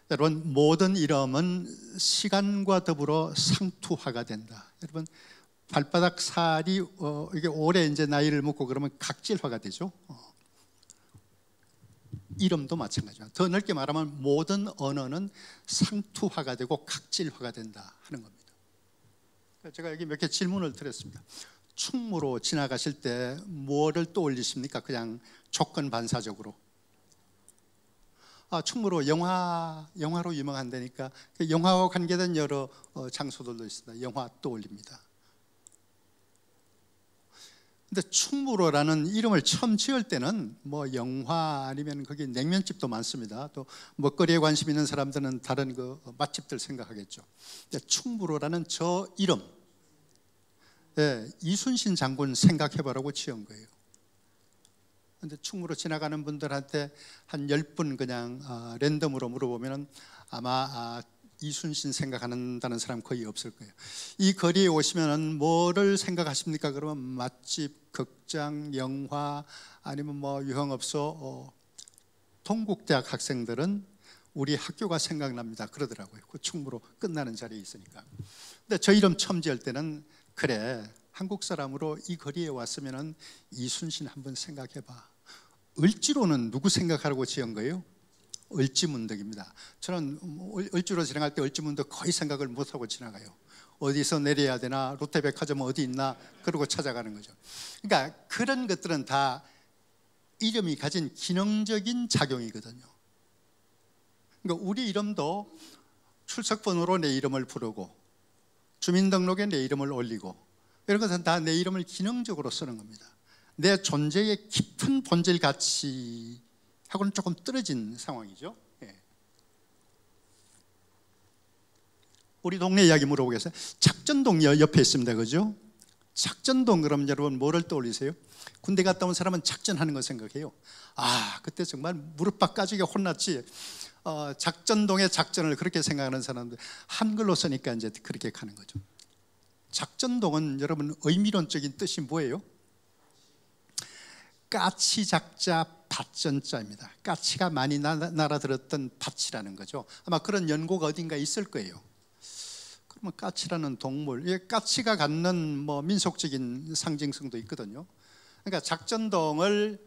여러분, 모든 이름은 시간과 더불어 상투화가 된다. 여러분, 발바닥 살이 이게 오래 이제 나이를 먹고 그러면 각질화가 되죠. 이름도 마찬가지입니다. 더 넓게 말하면 모든 언어는 상투화가 되고 각질화가 된다 하는 겁니다. 제가 여기 몇 개 질문을 드렸습니다. 충무로 지나가실 때 뭐를 떠올리십니까? 그냥 조건 반사적으로. 충무로 영화로 유명한다니까 영화와 관계된 여러 장소들도 있습니다. 영화 떠올립니다. 근데 충무로라는 이름을 처음 지을 때는 뭐 영화 아니면 거기 냉면집도 많습니다. 또 먹거리에 관심 있는 사람들은 다른 그 맛집들 생각하겠죠. 근데 충무로라는 저 이름, 이순신 장군 생각해보라고 지은 거예요. 근데 충무로 지나가는 분들한테 한 10분 그냥 랜덤으로 물어보면 아마 이순신 생각한다는 사람 거의 없을 거예요. 이 거리에 오시면 뭐를 생각하십니까? 그러면 맛집, 극장, 영화 아니면 뭐 유흥업소, 동국대학 학생들은 우리 학교가 생각납니다 그러더라고요. 그 충무로 끝나는 자리에 있으니까. 근데 저 이름 처음 지을 때는 그래, 한국 사람으로 이 거리에 왔으면 이순신 한번 생각해봐. 을지로는 누구 생각하라고 지은 거예요? 을지문덕입니다. 저는 을지로 지나갈 때 을지문덕 거의 생각을 못하고 지나가요. 어디서 내려야 되나, 롯데백화점 어디 있나 그러고 찾아가는 거죠. 그러니까 그런 것들은 다 이름이 가진 기능적인 작용이거든요. 그러니까 우리 이름도 출석번호로 내 이름을 부르고 주민등록에 내 이름을 올리고 이런 것은 다 내 이름을 기능적으로 쓰는 겁니다. 내 존재의 깊은 본질 가치하고는 조금 떨어진 상황이죠. 우리 동네 이야기 물어보겠어요? 작전동 옆에 있습니다. 그죠? 작전동 그럼 여러분 뭐를 떠올리세요? 군대 갔다 온 사람은 작전하는 거 생각해요. 그때 정말 무릎팍 까지게 혼났지. 작전동의 작전을 그렇게 생각하는 사람들 한글로 쓰니까 이제 그렇게 가는 거죠. 작전동은 여러분 의미론적인 뜻이 뭐예요? 까치작자 밭전자입니다. 까치가 많이 날아들었던 밭이라는 거죠. 아마 그런 연고가 어딘가 있을 거예요. 그러면 까치라는 동물, 까치가 갖는 뭐 민속적인 상징성도 있거든요. 그러니까 작전동을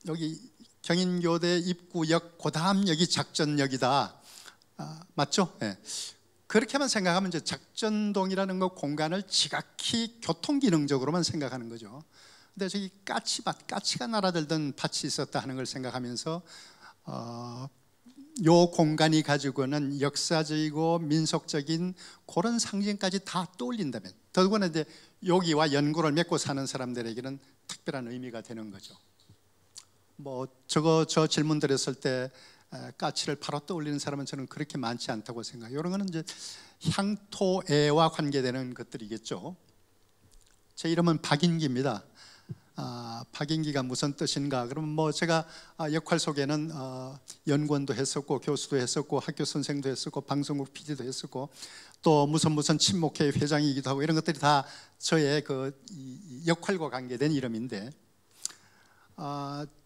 여기 경인교대 입구역 고담역이 작전역이다. 맞죠? 네. 그렇게만 생각하면 이제 작전동이라는 거 공간을 지각히 교통기능적으로만 생각하는 거죠. 근데 저기 까치밭, 까치가 날아들던 밭이 있었다 하는 걸 생각하면서 요 공간이 가지고는 역사적이고 민속적인 그런 상징까지 다 떠올린다면, 더구나 이제 여기와 연고를 맺고 사는 사람들에게는 특별한 의미가 되는 거죠. 뭐 저 질문 드렸을 때 까치를 바로 떠올리는 사람은 저는 그렇게 많지 않다고 생각해요. 이런 거는 이제 향토애와 관계되는 것들이겠죠. 제 이름은 박인기입니다. 박인기가 무슨 뜻인가? 그러면 뭐 제가 역할 속에는 연구원도 했었고 교수도 했었고 학교 선생도 했었고 방송국 PD도 했었고 또 무슨 친목회 회장이기도 하고 이런 것들이 다 저의 그 역할과 관계된 이름인데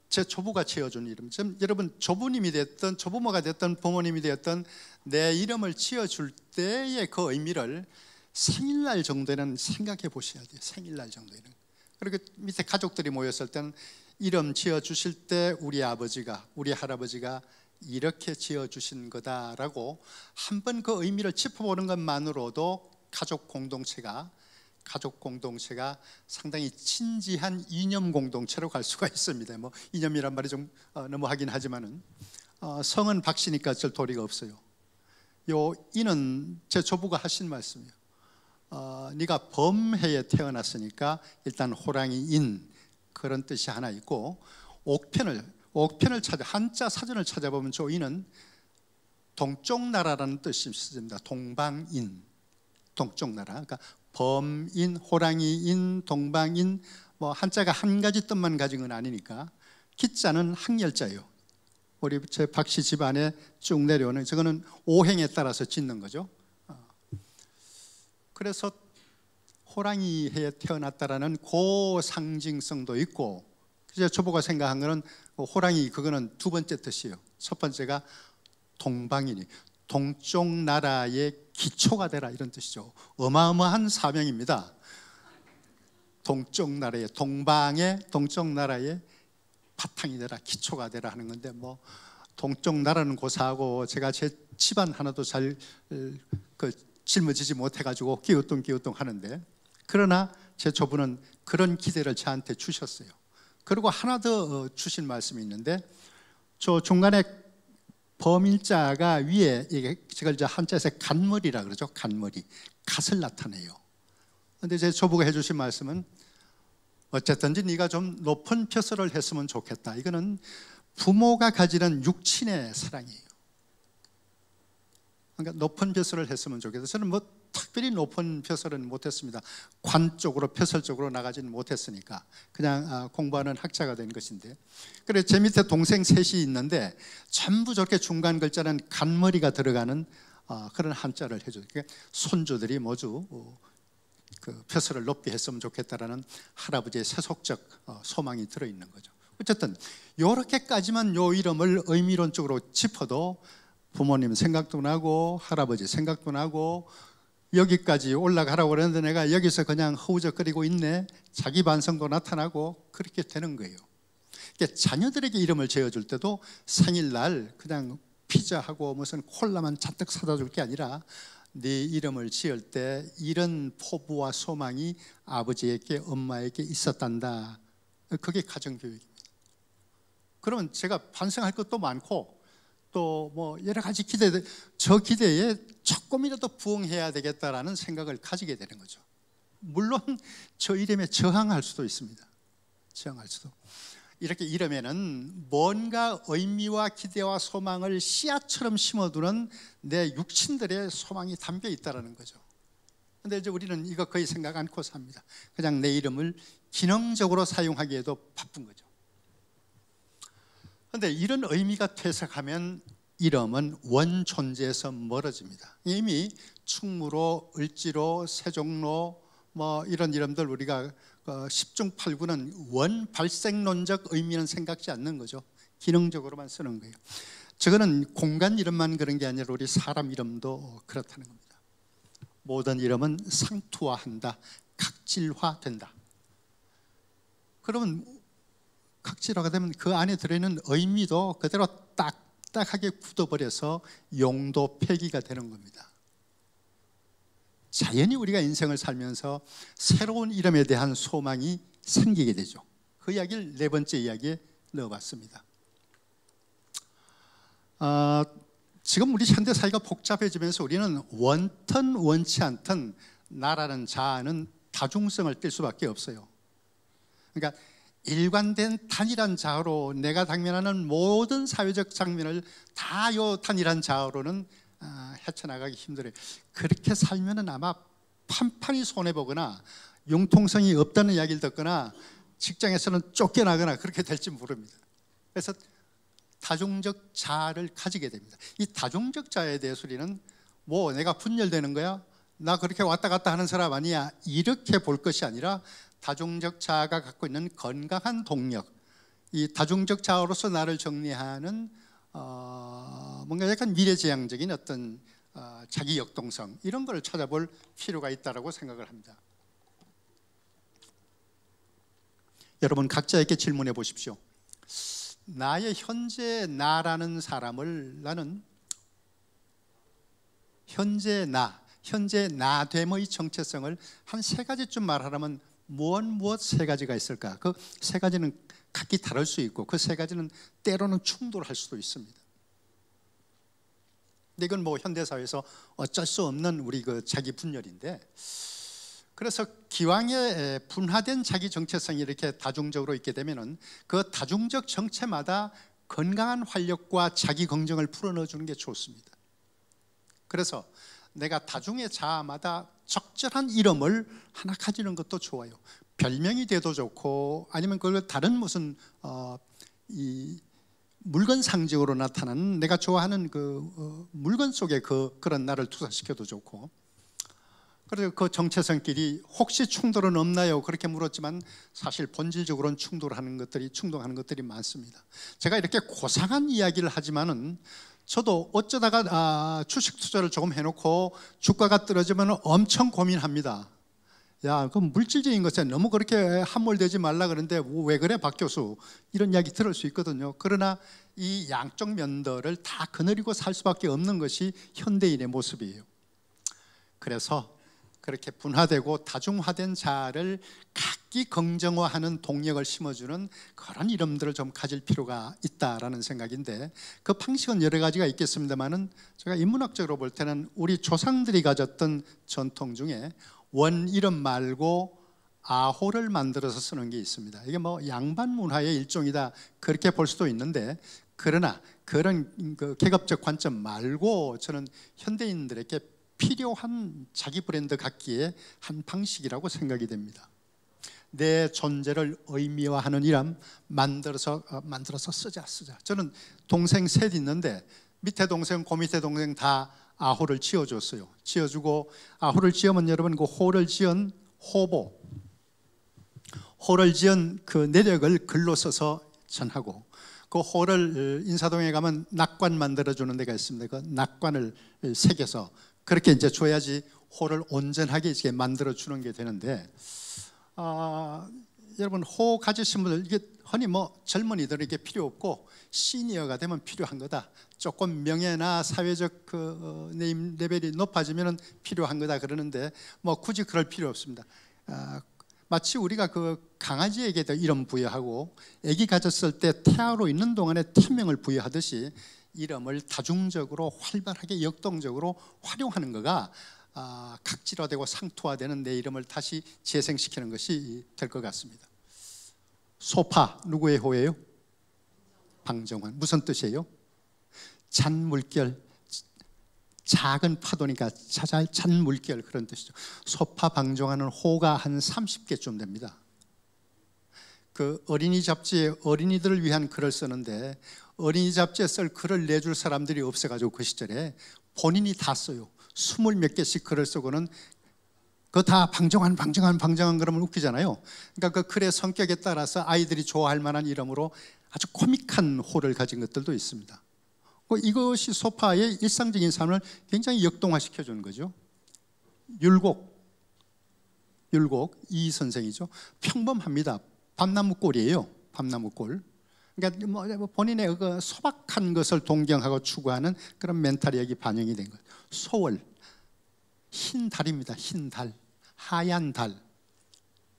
제 조부가 지어준 이름. 지금 여러분 조부님이 됐든 조부모가 됐든 부모님이 됐든 내 이름을 지어줄 때의 그 의미를 생일날 정도는 생각해 보셔야 돼요. 생일날 정도는. 그리고 밑에 가족들이 모였을 때는 이름 지어주실 때 우리 아버지가 우리 할아버지가 이렇게 지어주신 거다라고 한번 그 의미를 짚어보는 것만으로도 가족 공동체가 상당히 진지한 이념 공동체로 갈 수가 있습니다. 뭐 이념이란 말이 좀 너무 하긴 하지만은 성은 박씨니까 어쩔 도리가 없어요. 요 이는 제 조부가 하신 말씀이에요. 네가 범해에 태어났으니까 일단 호랑이인 그런 뜻이 하나 있고 옥편을 찾아 한자 사전을 찾아보면 저 이는 동쪽 나라라는 뜻이 있습니다. 동방인, 동쪽 나라. 그러니까 범인, 호랑이인, 동방인 뭐 한자가 한 가지 뜻만 가진 건 아니니까 기자는 항열자예요. 우리 제 박씨 집안에 쭉 내려오는 저거는 오행에 따라서 짓는 거죠. 그래서 호랑이 해에 태어났다라는 그 상징성도 있고, 그래서 초보가 생각한 거는 호랑이 그거는 두 번째 뜻이에요. 첫 번째가 동방인이 동쪽 나라의 기초가 되라 이런 뜻이죠. 어마어마한 사명입니다. 동쪽 나라의 동쪽 나라의 바탕이 되라, 기초가 되라 하는 건데 뭐 동쪽 나라는 고사하고 제가 제 집안 하나도 잘 짊어지지 못해가지고 끼우뚱 하는데, 그러나 제 조부는 그런 기대를 저한테 주셨어요. 그리고 하나 더 주신 말씀이 있는데, 저 중간에 범일자가 위에 이게 제가 이제 한자에서 간머리라 그러죠. 간머리, 갓을 나타내요. 근데 제 조부가 해주신 말씀은 어쨌든지 네가 좀 높은 벼슬을 했으면 좋겠다. 이거는 부모가 가지는 육친의 사랑이에요. 그러니까 높은 벼슬을 했으면 좋겠다. 저는 뭐 특별히 높은 벼슬은 못했습니다. 관 쪽으로 벼슬 쪽으로 나가지는 못했으니까 그냥 공부하는 학자가 된 것인데, 그래 제 밑에 동생 셋이 있는데 전부 저렇게 중간 글자는 간머리가 들어가는 그런 한자를 해줘요. 그러니까 손주들이 모두 그 벼슬을 높게 했으면 좋겠다라는 할아버지의 세속적 소망이 들어있는 거죠. 어쨌든 이렇게까지만 요 이름을 의미론적으로 짚어도 부모님 생각도 나고 할아버지 생각도 나고 여기까지 올라가라고 그랬는데 내가 여기서 그냥 허우적거리고 있네, 자기 반성도 나타나고 그렇게 되는 거예요. 그러니까 자녀들에게 이름을 지어줄 때도 생일날 그냥 피자하고 무슨 콜라만 잔뜩 사다 줄 게 아니라 네 이름을 지을 때 이런 포부와 소망이 아버지에게 엄마에게 있었단다. 그게 가정교육입니다. 그러면 제가 반성할 것도 많고 또 뭐 여러 가지 저 기대에 조금이라도 부응해야 되겠다라는 생각을 가지게 되는 거죠. 물론 저 이름에 저항할 수도 있습니다. 저항할 수도. 이렇게 이름에는 뭔가 의미와 기대와 소망을 씨앗처럼 심어두는 내 육친들의 소망이 담겨 있다는 거죠. 그런데 이제 우리는 이거 거의 생각 않고 삽니다. 그냥 내 이름을 기능적으로 사용하기에도 바쁜 거죠. 그런데 이런 의미가 퇴색하면 이름은 원 존재에서 멀어집니다. 이미 충무로, 을지로, 세종로 뭐 이런 이름들 우리가 10중 8구는 원 발생론적 의미는 생각지 않는 거죠. 기능적으로만 쓰는 거예요. 저거는 공간 이름만 그런 게 아니라 우리 사람 이름도 그렇다는 겁니다. 모든 이름은 상투화한다, 각질화된다. 그러면 각질화가 되면 그 안에 들어있는 의미도 그대로 딱딱하게 굳어버려서 용도 폐기가 되는 겁니다. 자연히 우리가 인생을 살면서 새로운 이름에 대한 소망이 생기게 되죠. 그 이야기를 네 번째 이야기에 넣어봤습니다. 지금 우리 현대 사회가 복잡해지면서 우리는 원튼 원치 않든 나라는 자아는 다중성을 띨 수밖에 없어요. 그러니까 일관된 단일한 자아로 내가 당면하는 모든 사회적 장면을 다 요 단일한 자아로는 헤쳐나가기 힘들어요. 그렇게 살면은 아마 판판히 손해보거나 융통성이 없다는 이야기를 듣거나 직장에서는 쫓겨나거나 그렇게 될지 모릅니다. 그래서 다중적 자아를 가지게 됩니다. 이 다중적 자아에 대해서 우리는 뭐 내가 분열되는 거야? 나 그렇게 왔다 갔다 하는 사람 아니야? 이렇게 볼 것이 아니라 다중적 자아가 갖고 있는 건강한 동력, 이 다중적 자아로서 나를 정리하는 뭔가 약간 미래지향적인 어떤 자기 역동성, 이런 걸 찾아볼 필요가 있다고 생각을 합니다. 여러분 각자에게 질문해 보십시오. 나의 현재 나라는 사람을 나는 현재 나됨의 정체성을 한 세 가지쯤 말하라면 무엇 세 가지가 있을까? 그 세 가지는 각기 다를 수 있고 그 세 가지는 때로는 충돌할 수도 있습니다. 근데 이건 뭐 현대사회에서 어쩔 수 없는 우리 그 자기 분열인데, 그래서 기왕에 분화된 자기 정체성이 이렇게 다중적으로 있게 되면은 그 다중적 정체마다 건강한 활력과 자기 긍정을 풀어넣어 주는 게 좋습니다. 그래서 내가 다중의 자아마다 적절한 이름을 하나 가지는 것도 좋아요. 별명이 돼도 좋고 아니면 그걸 다른 무슨 이 물건 상징으로 나타나는 내가 좋아하는 그 물건 속에 그런 나를 투사시켜도 좋고. 그래서 그 정체성끼리 혹시 충돌은 없나요? 그렇게 물었지만 사실 본질적으로는 충돌하는 것들이 많습니다. 제가 이렇게 고상한 이야기를 하지만은 저도 어쩌다가 주식 투자를 조금 해놓고 주가가 떨어지면 엄청 고민합니다. 야, 그 물질적인 것에 너무 그렇게 함몰되지 말라 그러는데 왜 그래 박 교수, 이런 이야기 들을 수 있거든요. 그러나 이 양쪽 면들을 다 거느리고 살 수밖에 없는 것이 현대인의 모습이에요. 그래서 그렇게 분화되고 다중화된 자아를 각기 긍정화하는 동력을 심어주는 그런 이름들을 좀 가질 필요가 있다라는 생각인데, 그 방식은 여러 가지가 있겠습니다만은 제가 인문학적으로 볼 때는 우리 조상들이 가졌던 전통 중에 원 이름 말고 아호를 만들어서 쓰는 게 있습니다. 이게 뭐 양반 문화의 일종이다 그렇게 볼 수도 있는데, 그러나 그런 그 계급적 관점 말고 저는 현대인들에게 필요한 자기 브랜드 갖기에 한 방식이라고 생각이 됩니다. 내 존재를 의미화하는 이름 만들어서 쓰자. 저는 동생 셋 있는데 밑에 동생, 그 밑에 동생 다 아호를 지어줬어요. 지어주고 아호를 지으면 여러분 그 호를 지은 호보, 호를 지은 그 내력을 글로 써서 전하고, 그 호를 인사동에 가면 낙관 만들어주는 데가 있습니다. 그 낙관을 새겨서 그렇게 이제 줘야지 호를 온전하게 이렇게 만들어주는 게 되는데, 여러분 호 가지신 분들 이게 흔히 뭐 젊은이들에게 필요 없고 시니어가 되면 필요한 거다. 조금 명예나 사회적 그 네임 레벨이 높아지면 필요한 거다 그러는데 뭐 굳이 그럴 필요 없습니다. 마치 우리가 그 강아지에게도 이름 부여하고 아기 가졌을 때 태아로 있는 동안에 태명을 부여하듯이 이름을 다중적으로 활발하게 역동적으로 활용하는 거가 각질화되고 상투화되는 내 이름을 다시 재생시키는 것이 될 것 같습니다. 소파 누구의 호예요? 방정환. 무슨 뜻이에요? 잔물결, 작은 파도니까 잔물결 그런 뜻이죠. 소파 방정환은 호가 한 30개쯤 됩니다. 그 어린이 잡지에 어린이들을 위한 글을 쓰는데 어린이 잡지에 쓸 글을 내줄 사람들이 없어가지고 그 시절에 본인이 다 써요. 20몇 개씩 글을 쓰고는 그거 다 방정환 그러면 웃기잖아요. 그러니까 그 글의 성격에 따라서 아이들이 좋아할 만한 이름으로 아주 코믹한 호를 가진 것들도 있습니다. 이것이 소파의 일상적인 삶을 굉장히 역동화시켜 주는 거죠. 율곡 이 선생이죠. 평범합니다. 밤나무꼴이에요. 밤나무꼴. 그러니까 뭐 본인의 그 소박한 것을 동경하고 추구하는 그런 멘탈이 여기 반영이 된 거예요. 소월, 흰 달입니다. 흰 달, 하얀 달.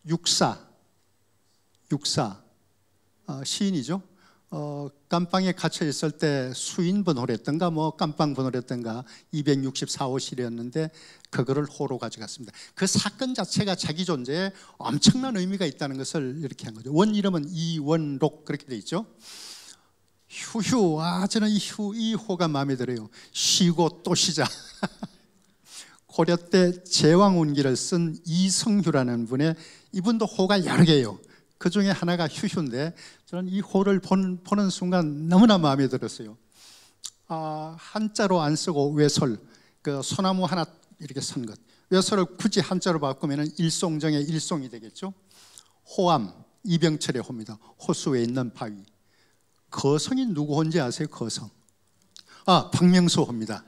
육사 시인이죠. 깜빵에 갇혀 있을 때 수인 번호랬던가 뭐 깜빵 번호랬던가 264호실이었는데 그거를 호로 가져갔습니다. 그 사건 자체가 자기 존재에 엄청난 의미가 있다는 것을 이렇게 한 거죠. 원 이름은 이원록 그렇게 돼 있죠. 휴휴, 저는 이 호가 마음에 들어요. 쉬고 또 쉬자. 고려 때 제왕운기를 쓴 이성휴라는 분의, 이분도 호가 여러 개예요. 그 중에 하나가 휴휴인데 저는 이 호를 보는 순간 너무나 마음에 들었어요. 한자로 안 쓰고 외설, 그 소나무 하나 이렇게 선 것, 외설을 굳이 한자로 바꾸면 일송정의 일송이 되겠죠. 호암, 이병철의 호입니다. 호수에 있는 바위. 거성이 누구 호인지 아세요? 거성. 박명수 호입니다.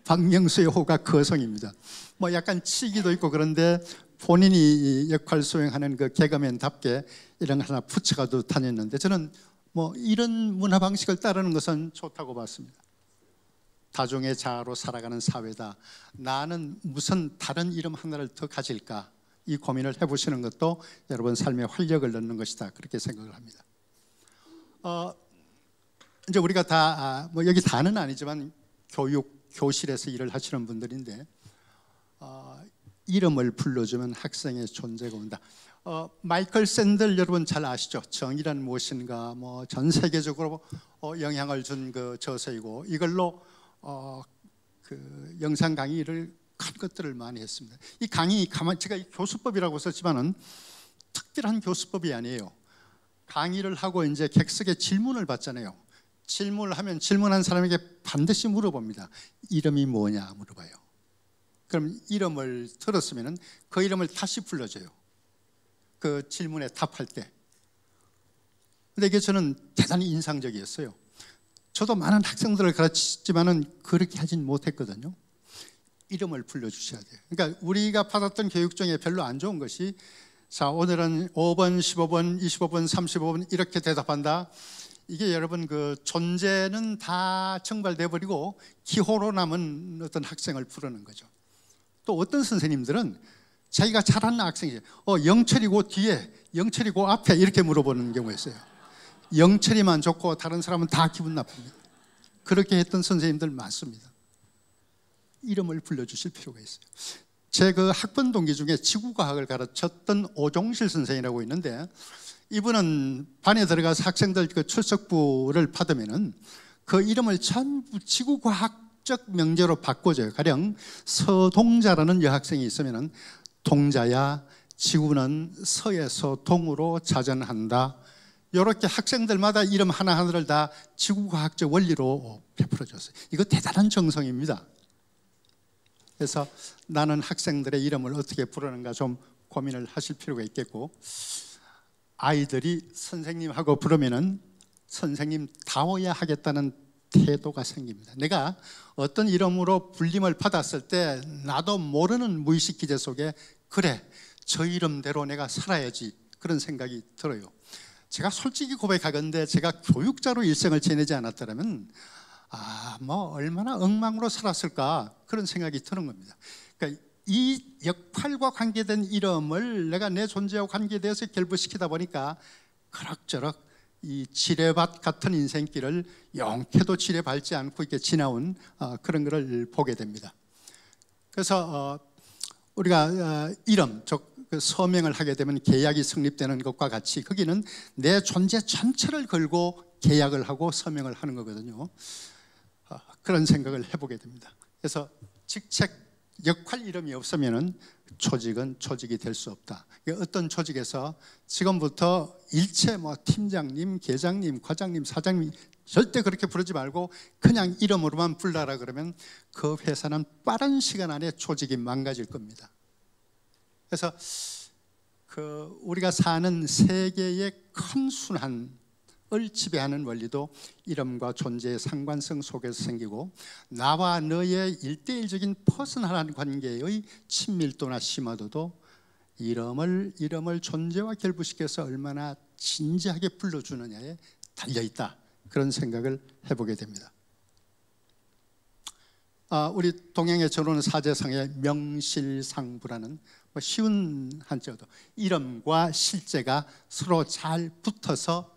박명수의 호가 거성입니다. 뭐 약간 치기도 있고 그런데 본인이 역할 수행하는 그 개그맨답게 이런 거 하나 붙여가도 다녔는데, 저는 뭐 이런 문화 방식을 따르는 것은 좋다고 봤습니다. 다중의 자아로 살아가는 사회다. 나는 무슨 다른 이름 하나를 더 가질까? 이 고민을 해보시는 것도 여러분 삶에 활력을 넣는 것이다. 그렇게 생각을 합니다. 이제 우리가 다, 뭐 여기 다는 아니지만 교실에서 일을 하시는 분들인데, 이름을 불러주면 학생의 존재가 온다. 마이클 샌들 여러분 잘 아시죠? 정의란 무엇인가, 뭐 전 세계적으로 영향을 준 그 저서이고, 이걸로 그 영상 강의를 큰 것들을 많이 했습니다. 이 강의 제가 교수법이라고 썼지만은 특별한 교수법이 아니에요. 강의를 하고 이제 객석에 질문을 받잖아요. 질문을 하면 질문한 사람에게 반드시 물어봅니다. 이름이 뭐냐 물어봐요. 그럼 이름을 들었으면 그 이름을 다시 불러줘요. 그 질문에 답할 때. 근데 이게 저는 대단히 인상적이었어요. 저도 많은 학생들을 가르치지만은 그렇게 하진 못했거든요. 이름을 불러주셔야 돼요. 그러니까 우리가 받았던 교육 중에 별로 안 좋은 것이, 자, 오늘은 5번, 15번, 25번, 35번 이렇게 대답한다. 이게 여러분 그 존재는 다 증발돼 버리고 기호로 남은 어떤 학생을 부르는 거죠. 또 어떤 선생님들은 자기가 잘하는 학생이 영철이고 뒤에, 영철이고 앞에 이렇게 물어보는 경우가 있어요. 영철이만 좋고 다른 사람은 다 기분 나쁩니다. 그렇게 했던 선생님들 많습니다. 이름을 불러주실 필요가 있어요. 제 그 학번 동기 중에 지구과학을 가르쳤던 오종실 선생이라고 있는데, 이분은 반에 들어가서 학생들 그 출석부를 받으면은 그 이름을 전부 지구과학적 명제로 바꿔줘요. 가령 서동자라는 여학생이 있으면은 동자야, 지구는 서에서 동으로 자전한다. 이렇게 학생들마다 이름 하나하나를 다 지구과학적 원리로 베풀어줬어요. 이거 대단한 정성입니다. 그래서 나는 학생들의 이름을 어떻게 부르는가 좀 고민을 하실 필요가 있겠고, 아이들이 선생님하고 부르면은 선생님다워야 하겠다는 태도가 생깁니다. 내가 어떤 이름으로 불림을 받았을 때 나도 모르는 무의식 기제 속에 그래, 저 이름대로 내가 살아야지, 그런 생각이 들어요. 제가 솔직히 고백하건대 제가 교육자로 일생을 지내지 않았더라면 얼마나 엉망으로 살았을까, 그런 생각이 드는 겁니다. 그러니까 이 역할과 관계된 이름을 내가 내 존재와 관계되어서 결부시키다 보니까 그럭저럭 이 지뢰밭 같은 인생길을 영케도 지뢰 밟지 않고 이렇게 지나온 그런 것을 보게 됩니다. 그래서 우리가 이름, 즉 서명을 하게 되면 계약이 성립되는 것과 같이 거기는 내 존재 전체를 걸고 계약을 하고 서명을 하는 거거든요. 그런 생각을 해보게 됩니다. 그래서 직책, 역할 이름이 없으면 조직은 조직이 될 수 없다. 어떤 조직에서 지금부터 일체 팀장님, 계장님, 과장님, 사장님 절대 그렇게 부르지 말고 그냥 이름으로만 불러라 그러면 그 회사는 빠른 시간 안에 조직이 망가질 겁니다. 그래서 우리가 사는 세계의 큰 순환을 지배하는 원리도 이름과 존재의 상관성 속에서 생기고, 나와 너의 일대일적인 퍼스널한 관계의 친밀도나 심화도도 이름을 존재와 결부시켜서 얼마나 진지하게 불러주느냐에 달려있다, 그런 생각을 해보게 됩니다. 우리 동양의 전호는 사제상의 명실상부라는 쉬운 한자어도 이름과 실제가 서로 잘 붙어서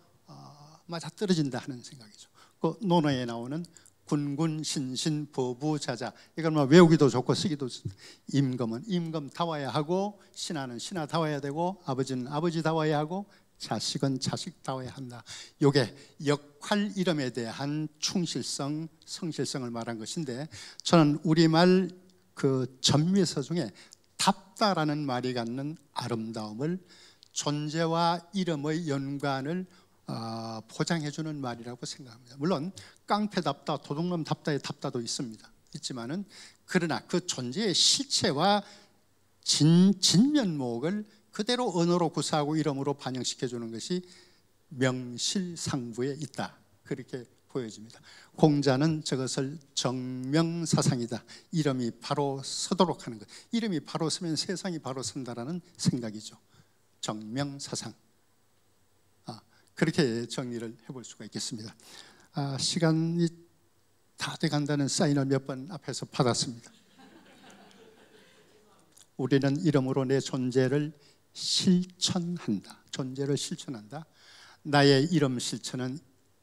맞아떨어진다 하는 생각이죠. 그 논어에 나오는 군군 신신 보부자자, 이건 외우기도 좋고 쓰기도 좋고, 임금은 임금다워야 하고, 신하는 신하다워야 되고, 아버지는 아버지다워야 하고, 자식은 자식다워야 한다. 이게 역할 이름에 대한 충실성, 성실성을 말한 것인데, 저는 우리말 그 전미서 중에 답다라는 말이 갖는 아름다움을, 존재와 이름의 연관을 포장해주는 말이라고 생각합니다. 물론 깡패답다, 도둑놈답다의 답다도 있지만은, 그러나 그 존재의 실체와 진면목을 그대로 언어로 구사하고 이름으로 반영시켜주는 것이 명실상부에 있다, 그렇게 보여집니다. 공자는 저것을 정명사상이다, 이름이 바로 서도록 하는 것, 이름이 바로 서면 세상이 바로 선다라는 생각이죠. 정명사상, 그렇게 정리를 해볼 수가 있겠습니다. 시간이 다 돼간다는 사인을 몇 번 앞에서 받았습니다. 우리는 이름으로 내 존재를 실천한다. 존재를 실천한다. 나의 이름 실천은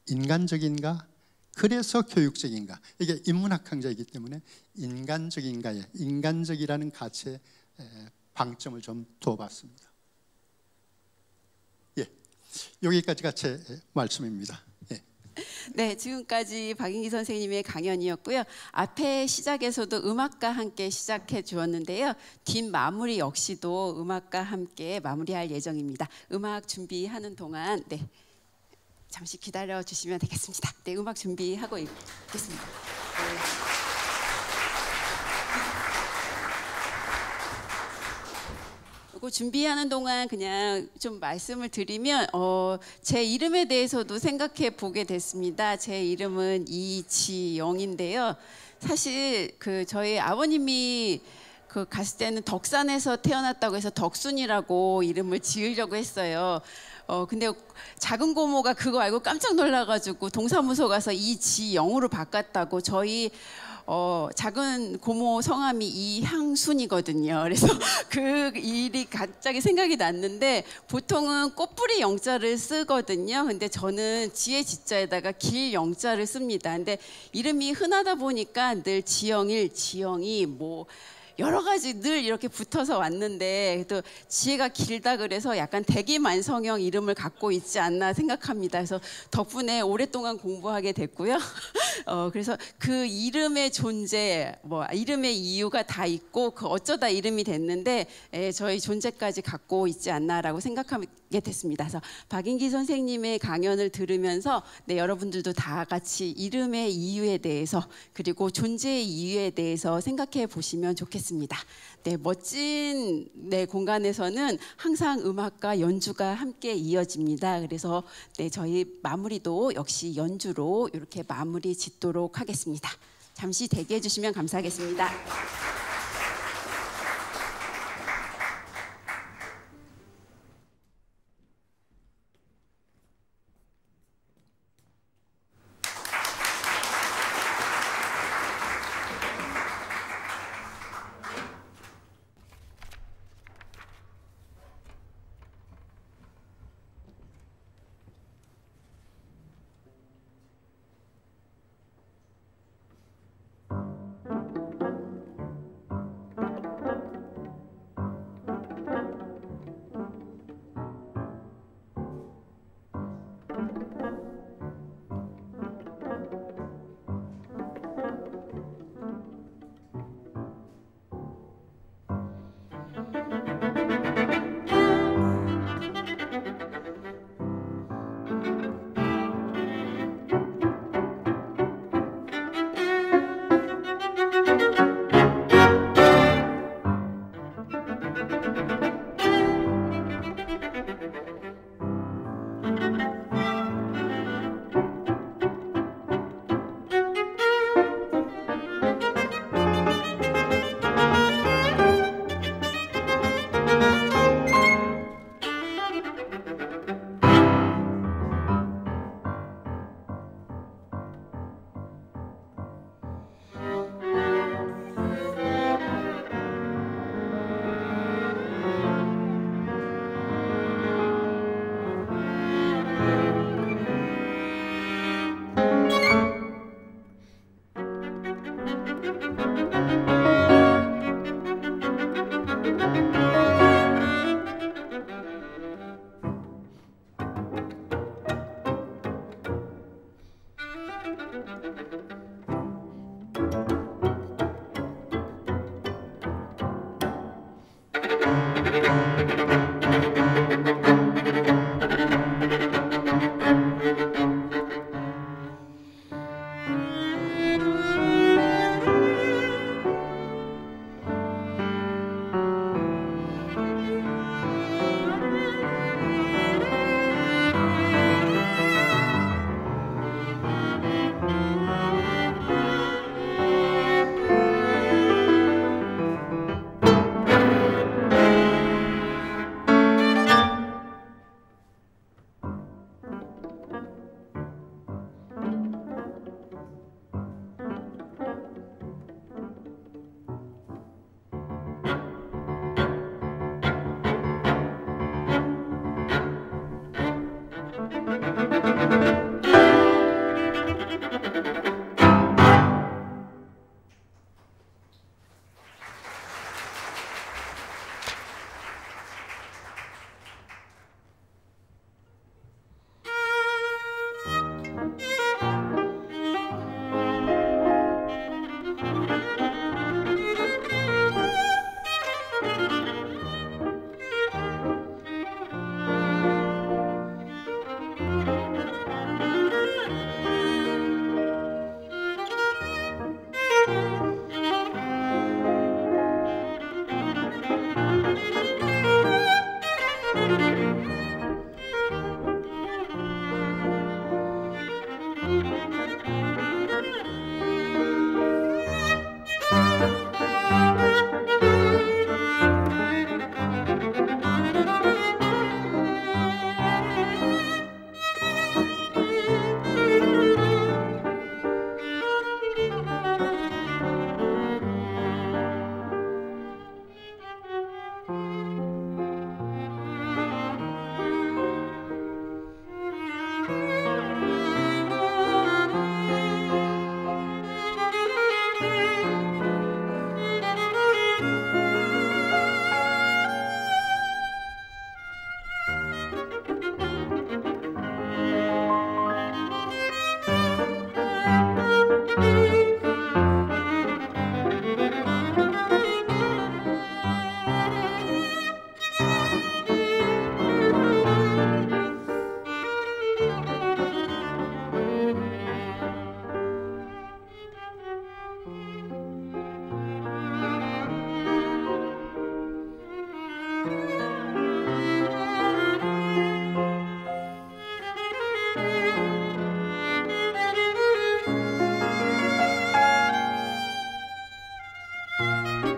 인간적인가? 그래서 교육적인가? 이게 인문학 강좌이기 때문에 인간적인가에, 인간적이라는 가치에 방점을 좀 둬봤습니다. 여기까지가 제 말씀입니다. 네, 지금까지 박인기 선생님의 강연이었고요. 앞에 시작에서도 음악과 함께 시작해 주었는데요. 뒷마무리 역시도 음악과 함께 마무리할 예정입니다. 음악 준비하는 동안 잠시 기다려 주시면 되겠습니다. 네, 음악 준비하고 있겠습니다. 준비하는 동안 그냥 좀 말씀을 드리면 제 이름에 대해서도 생각해 보게 됐습니다. 제 이름은 이지영인데요. 사실 저희 아버님이 갔을 때는 덕산에서 태어났다고 해서 덕순이라고 이름을 지으려고 했어요. 근데 작은 고모가 그거 알고 깜짝 놀라가지고 동사무소 가서 이지영으로 바꿨다고. 저희 작은 고모 성함이 이향순이거든요. 그래서 그 일이 갑자기 생각이 났는데, 보통은 꽃뿌리 영자를 쓰거든요. 근데 저는 지혜 지자에다가 길 영자를 씁니다. 근데 이름이 흔하다 보니까 늘 지영일, 지영이 여러 가지 늘 이렇게 붙어서 왔는데 또 지혜가 길다 그래서 약간 대기만성형 이름을 갖고 있지 않나 생각합니다. 그래서 덕분에 오랫동안 공부하게 됐고요. 그래서 그 이름의 존재, 뭐 이름의 이유가 다 있고 그 어쩌다 이름이 됐는데 저희 존재까지 갖고 있지 않나라고 생각하게 됐습니다. 그래서 박인기 선생님의 강연을 들으면서 여러분들도 다 같이 이름의 이유에 대해서 그리고 존재의 이유에 대해서 생각해 보시면 좋겠습니다. 멋진 공간에서는 항상 음악과 연주가 함께 이어집니다. 그래서 저희 마무리도 역시 연주로 이렇게 마무리 짓도록 하겠습니다. 잠시 대기해 주시면 감사하겠습니다. 감사합니다.